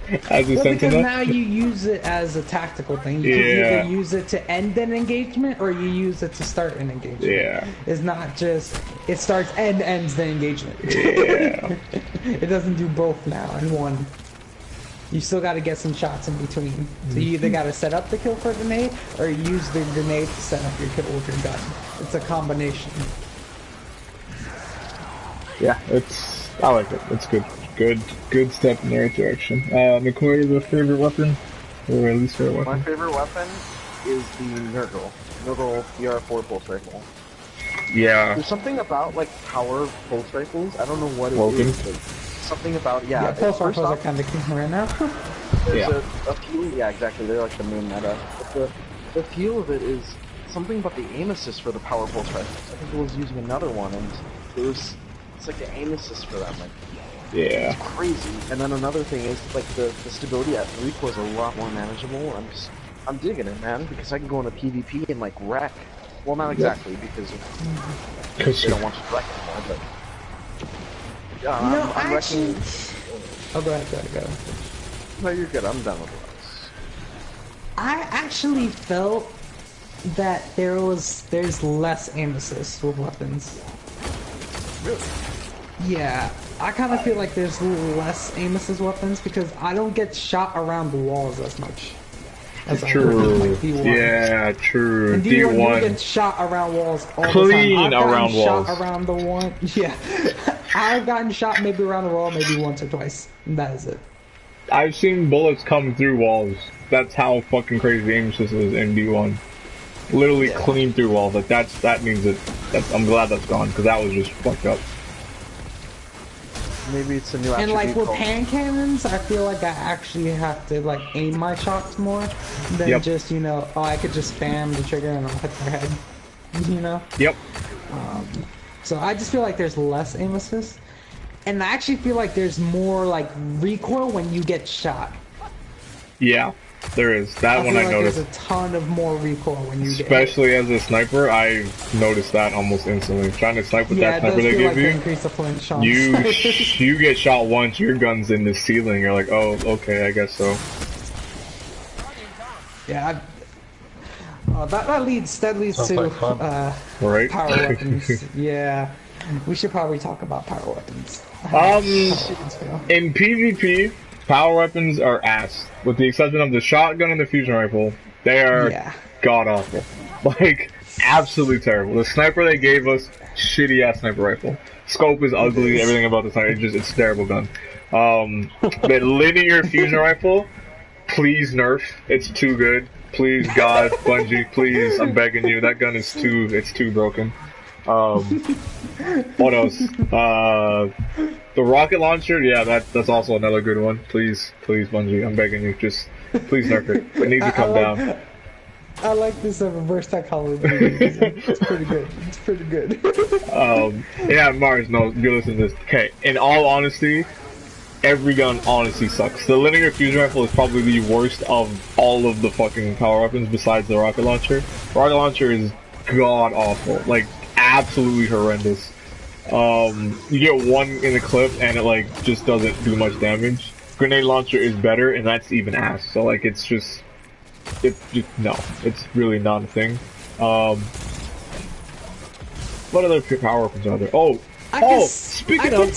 Because now you use it as a tactical thing. You can either use it to end an engagement or you use it to start an engagement. Yeah. It's not just it starts and ends the engagement. Yeah. It doesn't do both now in one. You still got to get some shots in between. So you either got to set up the kill for a grenade or use the grenade to set up your kill with your gun. It's a combination. Yeah, I like it. It's good. Good step in the right direction. McCoy, the favorite weapon? Or at least favorite weapon? My favorite weapon is the Nurgle PR4 pulse rifle. Yeah. There's something about like power pulse rifles. I don't know what it is. But something about pulse rifles are kind of king right now. There's a feel. Yeah, exactly. They're like the main meta. But the feel of it is something about the aim assist for the power pulse rifles. I think it was using another one, and it's like the aim assist for them. Like, Yeah. it's crazy. And then another thing is like the stability at recoil is a lot more manageable. I'm digging it, man, because I can go into PvP and like wreck. Well, not exactly because they don't want you to wreck anymore, but yeah, No, I'm actually. wrecking. Oh, go ahead. No, you're good. I'm done with this. I actually felt that there's less aim assist with weapons. Really? Yeah, I kind of feel like there's less aim assist weapons because I don't get shot around the walls as much. As I would in, like, True. D1. Yeah, true. In D1, you D1. get shot around walls all Clean the time. I've around gotten walls. shot around the one. Yeah, I've gotten shot maybe around the wall maybe once or twice. And that is it. I've seen bullets come through walls. That's how fucking crazy the aim assist is in D1. Literally clean through walls. Like that means that. I'm glad that's gone because that was just fucked up. Maybe it's a new And attribute like with called- hand cannons, I feel like I actually have to like aim my shots more than just, I could just spam the trigger and I'll hit their head, Yep. So I just feel like there's less aim assist. And I actually feel like there's more like recoil when you get shot. Yeah, there is. That one feel I like noticed. there's a ton of more recoil when you Especially as a sniper, I noticed that almost instantly. Trying to snipe with that get sniper they feel give like they you, increase the flinch on you snipers. you get shot once, your gun's in the ceiling. You're like, oh, okay, I guess so. Yeah, that leads Sounds to like fun. Right? power weapons. Yeah, we should probably talk about power weapons. In PvP, power weapons are ass. With the exception of the shotgun and the fusion rifle, they are god awful. Like, absolutely terrible. The sniper they gave us, shitty ass sniper rifle. Scope is ugly, everything about the sniper, it's a terrible gun. The linear fusion rifle, please nerf. It's too good. Please, God, Bungie, please, I'm begging you. That gun is too broken. What else? The rocket launcher, yeah, that's also another good one. Please, Bungie, I'm begging you, just please nerf it. It needs to come down. I like this reverse psychology. It's pretty good. It's pretty good. Yeah, Mars, no, you listen to this. Okay, in all honesty, every gun honestly sucks. The linear fusion rifle is probably the worst of all of the fucking power weapons besides the rocket launcher. Rocket launcher is god awful, like absolutely horrendous. You get one in the clip and it like just doesn't do much damage. Grenade launcher is better and that's even ass. So like it's just no, it's really not a thing. What other power weapons are there? Speaking of,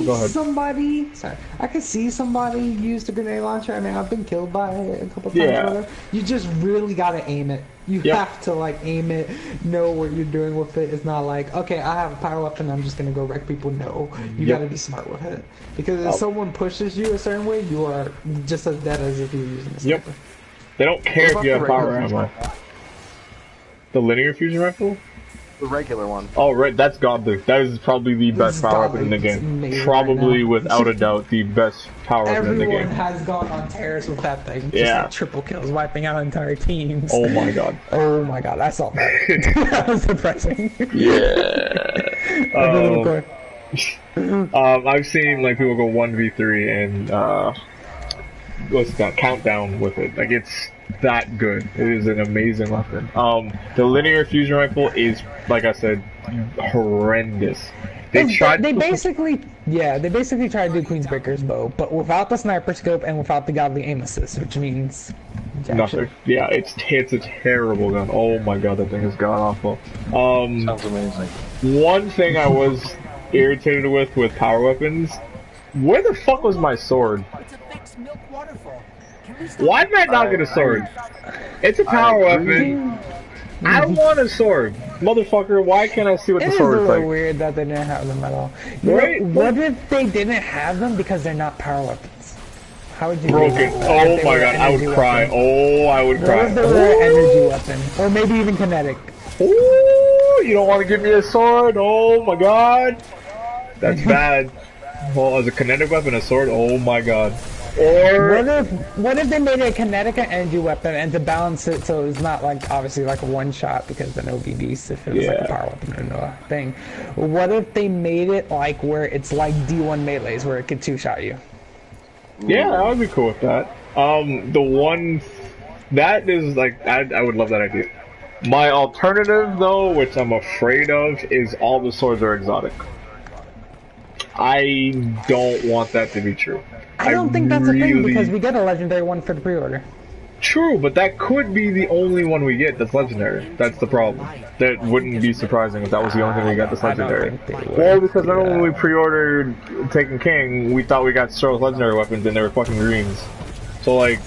go ahead. I could see somebody use the grenade launcher. I mean, I've been killed by it a couple times. Yeah. Whatever. You just really gotta aim it. You have to like aim it, know what you're doing with it. It's not like, okay, I have a power weapon, I'm just gonna go wreck people. No, you gotta be smart with it. Because if someone pushes you a certain way, you are just as dead as if you were using a sniper. They don't care if you have power ammo. The linear fusion rifle? The regular one. Oh, right, that's godly. That is probably the best power weapon in the game. Probably, without a doubt, the best power weapon in the game. Everyone has gone on tears with that thing. Just Yeah. like triple kills, wiping out entire teams. Oh my god. Oh my god, I saw that. That was depressing. I've seen like people go 1v3 and what's that, countdown with it. Like it's that good. It is an amazing weapon. The linear fusion rifle is, like I said, horrendous. They basically tried to do Queensbreaker's bow, but without the sniper scope and without the godly aim assist, which means nothing. Yeah, it's a terrible gun. Oh my god, that thing is god awful. Sounds amazing. One thing I was irritated with power weapons, where the fuck was my sword? Why did I not get a sword? It's a power weapon. I want a sword. Motherfucker, why can't I see what the sword is It is a like? little weird that they didn't have them at all. Right? What if they didn't have them because they're not power weapons? How would you Broken. Oh my god, I would cry. Oh, I would What cry. if they were an energy weapon? Or maybe even kinetic. Ooh, you don't want to give me a sword? Oh my god. That's bad. Well, as a kinetic weapon, a sword? Oh my god. Or what if they made it a kinetic and energy weapon, and to balance it so it's not like obviously like a one shot, because then it would be beast if it was like a power weapon or a thing. What if they made it like where it's like D1 melees where it could two shot you? yeah, I would be cool with that. The one that is like I would love that idea. My alternative though, which I'm afraid of, is all the swords are exotic. I don't want that to be true. I don't think that's a thing because we get a legendary one for the pre-order. True, but that could be the only one we get that's legendary. That's the problem. That wouldn't be surprising if that was the only thing we got that's legendary. Well, because remember when we pre-ordered Taken King, we thought we got Stroh's legendary weapons and they were fucking greens. So like...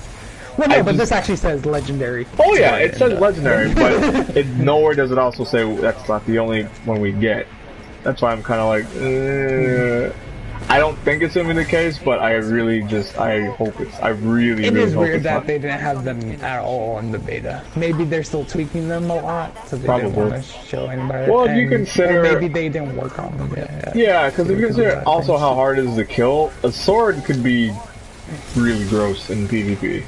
Well, no, but this actually says legendary. Oh yeah, it says legendary, but nowhere does it also say that's not the only one we get. That's why I'm kind of like, I don't think it's gonna be the case, but I really I hope it's. I really, It really is hope weird it's that not. they didn't have them at all in the beta. Maybe they're still tweaking them a lot, so they Probably. didn't want to show anybody. Well, if you consider, or maybe they didn't work on them yet. Yeah, because if you consider also how hard it is to kill, a sword could be really gross in PvP.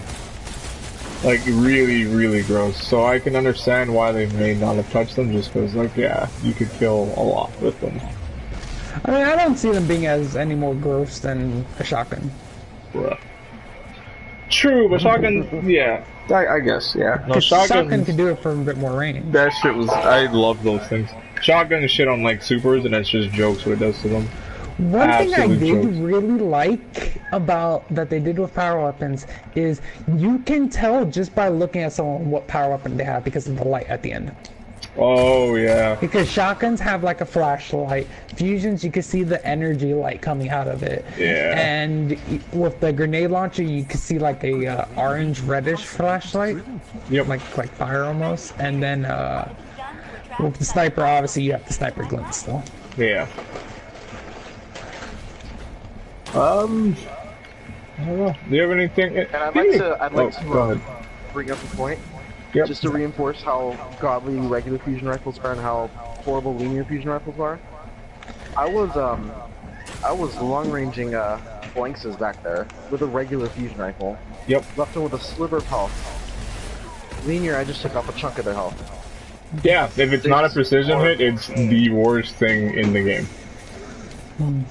Like really, really gross. So I can understand why they may not have touched them, just because, like, yeah, you could kill a lot with them. I mean, I don't see them being any more gross than a shotgun. Yeah. True, but shotgun, yeah, I guess, yeah. No, shotgun can do it for a bit more range. That shit was, I love those things. Shotgun is shit on like supers, and it's just jokes what it does to them. One thing I Absolute did jokes. really like about that they did with power weapons is you can tell just by looking at someone what power weapon they have because of the light at the end. Oh yeah. Because shotguns have like a flashlight. Fusions, you can see the energy light coming out of it. Yeah. And with the grenade launcher, you can see like a orange reddish flashlight. Yep. Like fire almost. And then with the sniper, obviously you have the sniper glint still. Yeah. I don't know. Do you have anything? And I'd like to go ahead. bring up a point. Yep. Just to reinforce how godly regular fusion rifles are and how horrible linear fusion rifles are. I was long ranging Blanxes back there with a regular fusion rifle. Yep. Left them with a sliver of health. Linear, I just took off a chunk of their health. Yeah, if it's not a precision hit, it's the worst thing in the game.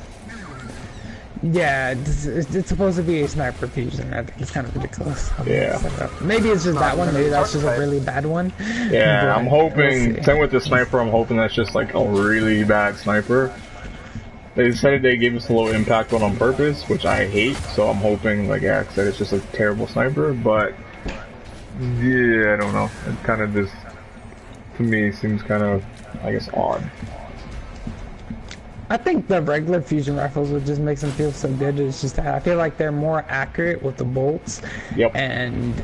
Yeah, it's supposed to be a sniper fusion. I think it's kind of ridiculous. Yeah. Maybe it's just that one. Maybe that's just a really bad one. Yeah, But I'm hoping, we'll see. same with the sniper, I'm hoping that's just like a really bad sniper. They said they gave us a low impact one on purpose, which I hate, so I'm hoping, like Eric said, it's just a terrible sniper, but yeah, I don't know. It kind of just, to me, seems kind of, I guess, odd. I think the regular fusion rifles would just make them feel so good. It's just I feel like they're more accurate with the bolts. Yep. And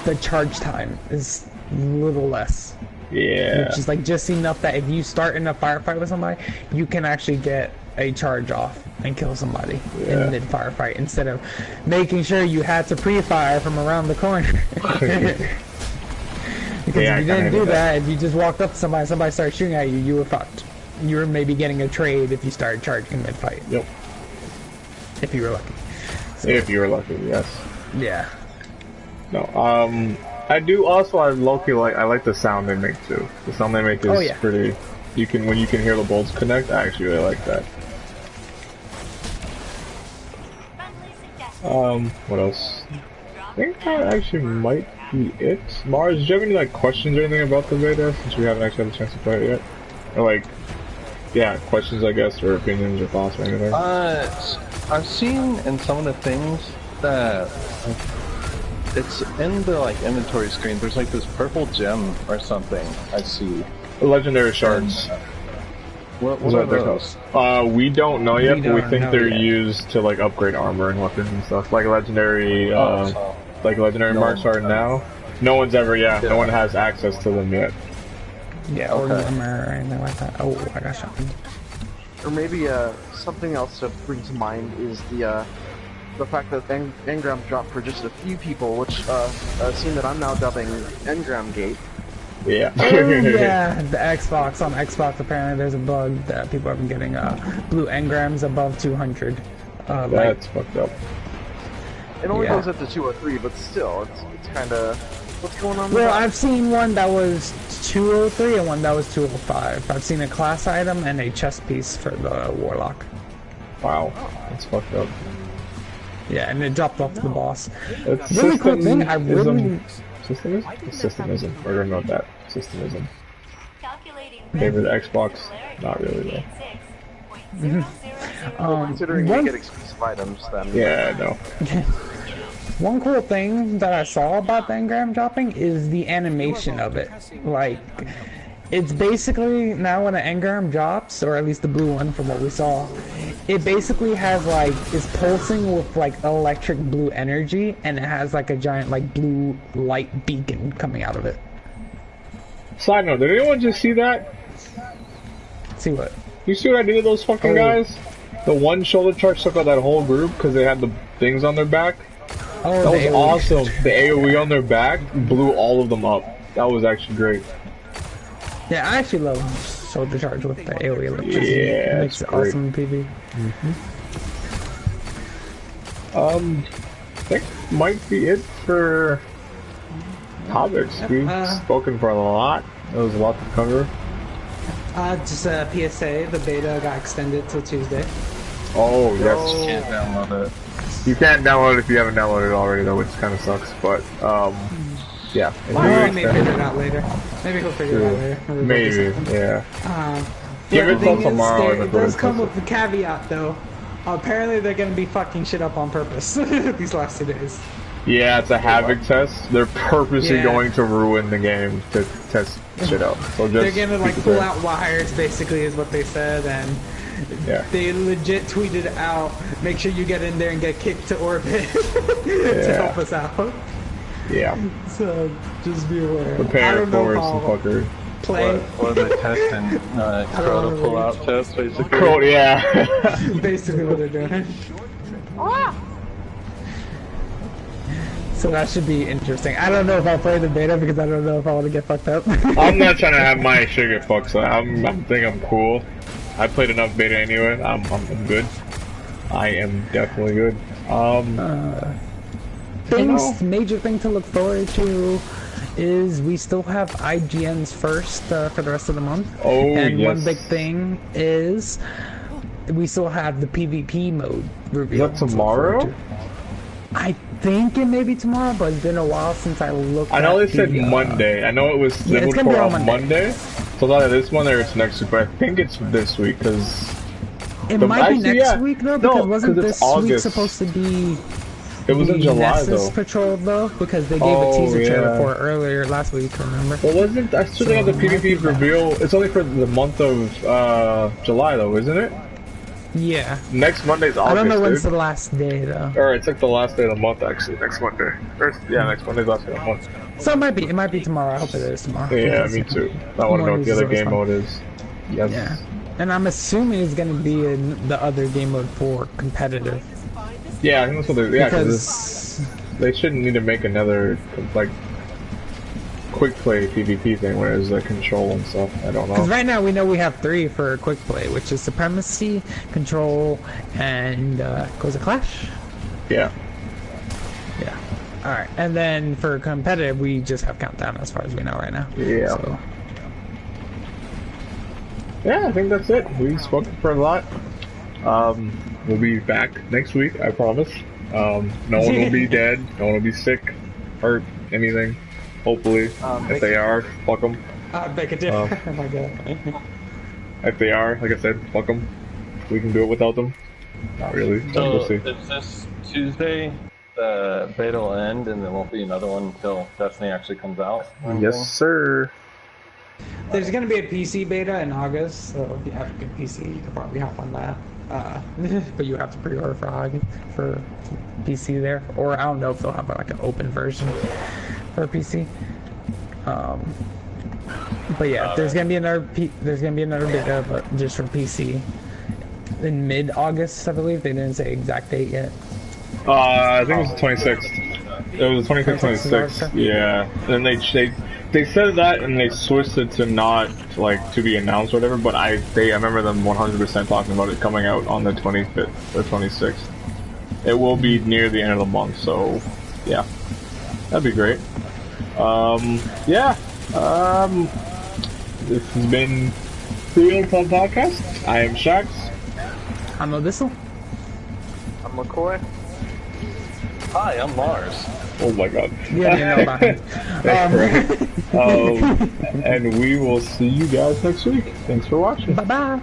the charge time is a little less. Yeah. Which is like just enough that if you start in a firefight with somebody, you can actually get a charge off and kill somebody in mid firefight instead of making sure you had to pre-fire from around the corner. Because if you didn't do that, if you just walked up to somebody and somebody started shooting at you, you were fucked. You were maybe getting a trade if you started charging mid-fight. Yep. If you were lucky. So, If you were lucky, yes. yeah. No, I do also, I like the sound they make too. The sound they make is pretty, when you can hear the bolts connect, I actually really like that. What else? I think that actually might be it. Mars, did you have any like questions or anything about the beta since we haven't actually had a chance to play it yet? Or like, yeah, questions I guess, or opinions or thoughts or anything? I've seen in some of the things that it's in the like inventory screen. There's like this purple gem or something. I see. Legendary shards. What Is are what they're those? called. We don't know yet, but we don't think know they're yet. used to like upgrade armor and weapons and stuff. Like legendary, like legendary No marks one- are now. No one's ever, no one has access to them yet. Yeah, or armor or anything like that. Oh, I got shot. Or maybe something else to bring to mind is the fact that engrams dropped for just a few people, which a scene that I'm now dubbing Engram Gate. Yeah. Oh, yeah, the Xbox. On Xbox, apparently there's a bug that people have been getting blue engrams above 200. That's fucked up. It only Yeah. goes up to 203, but still, it's kind of what's going on. Well, with I've seen one that was 203 and one that was 205. I've seen a class item and a chest piece for the warlock. Wow, that's fucked up. Yeah, and it dropped off to the boss. It's Really cool thing. I really Systemism. We're gonna know that systemism. Calculating Favorite Xbox? Not really though. considering one- you get exclusive items, then Yeah, no. One cool thing that I saw about the engram dropping is the animation of it. Like, it's basically now when an engram drops, or at least the blue one from what we saw, it basically has like, is pulsing with like electric blue energy, and it has like a giant like blue light beacon coming out of it. Side note, did anyone just see that? See what? You see what I did to those fucking guys? The one shoulder charge took out that whole group because they had the things on their back. Oh, That the was AoE. awesome. The AoE on their back blew all of them up. That was actually great. Yeah, I actually love shoulder charge with the AoE electricity. Yeah, It makes it's it great. awesome in PV. I think might be it for topics. We've spoken for a lot. There was a lot to cover. Just a PSA, the beta got extended till Tuesday. Oh, yes. Can't download it. You can't download it if you haven't downloaded it already, though, which kind of sucks. But, yeah. Well, may figure it out later. Maybe he'll figure it out later. Maybe, yeah. Give Yeah, it the till thing tomorrow. is, it does come with the caveat, though. Apparently, they're gonna be fucking shit up on purpose these last 2 days. Yeah, it's a Havoc test. They're purposely Yeah. going to ruin the game to test shit out. So just They're gonna like be pull prepared. out wires, basically, is what they said, and Yeah. they legit tweeted out, "Make sure you get in there and get kicked to orbit to Yeah. help us out." Yeah. So just be aware. I Prepare don't know for if some I'll fuckery. play. What are they testing? Crota pull-out test, basically. Cool, yeah. Basically what they're doing. So that should be interesting. I don't know if I'll play the beta because I don't know if I want to get fucked up. I'm not trying to have my shit get fucked, so I think I'm cool. I played enough beta anyway. I'm good. I am definitely good. Major thing to look forward to is we still have IGN's first for the rest of the month. Oh, and yes. one big thing is we still have the PvP mode reveal. Is that tomorrow? I think it may be tomorrow, but it's been a while since I looked I know at they said the, Monday. I know it was yeah, it's scheduled gonna be for on on Monday. So it's either this one or it's next week, but I think it's this week because It the- might actually, be next yeah. week though, No, because wasn't 'cause it's this week August. supposed to be it was in the July Nessus though. Patrol though? Because they gave Oh, a teaser trailer yeah. for it earlier last week, remember? Well, wasn't I still think So the it might be PvP reveal? It's only for the month of July though, isn't it? Yeah. Next Monday's August. I don't know when's dude. the last day though. Or it's like the last day of the month actually. Next Monday. Next Monday's last day of the month. So it might be tomorrow. I hope it is tomorrow. Yeah, me too. I want to know what the other game Mornings mode is. Yes. Yeah. And I'm assuming it's gonna be in the other game mode for competitive. Yeah, I think that's what they're. Yeah, Because they shouldn't need to make another like quick play PvP thing where there's like control and stuff. I don't know. right now we know we have 3 for quick play, which is Supremacy, Control, and goes a Clash? Yeah. Yeah. Alright. And then for competitive we just have Countdown as far as we know right now. Yeah. So Yeah, I think that's it. We've spoken for a lot. We'll be back next week, I promise. No one will be dead. No one will be sick, hurt, anything. Hopefully. If they are, fuck them. make a difference. Oh my god. If they are, like I said, fuck them. We can do it without them. Not really. So, We'll see. is this Tuesday the beta will end and there won't be another one until Destiny actually comes out? or anything? Yes, sir. There's gonna be a PC beta in August, so if you have a good PC, you can probably hop on that. But you have to pre-order for PC there, or I don't know if they'll have like an open version for PC. But yeah, there's gonna be another beta, but just for PC in mid-August, I believe. They didn't say exact date yet. I think it was the 26th. It was the 25th, 26th. Yeah. And they said that and they switched it to not like to be announced or whatever. But I remember them 100% talking about it coming out on the 25th or 26th. It will be near the end of the month, so yeah, that'd be great. This has been Freehold Pub Podcast. I am Shax. I'm Odissel. I'm McCoy. Hi, I'm Mars. Oh my god. You didn't know about him. That's right. And we will see you guys next week. Thanks for watching. Bye-bye.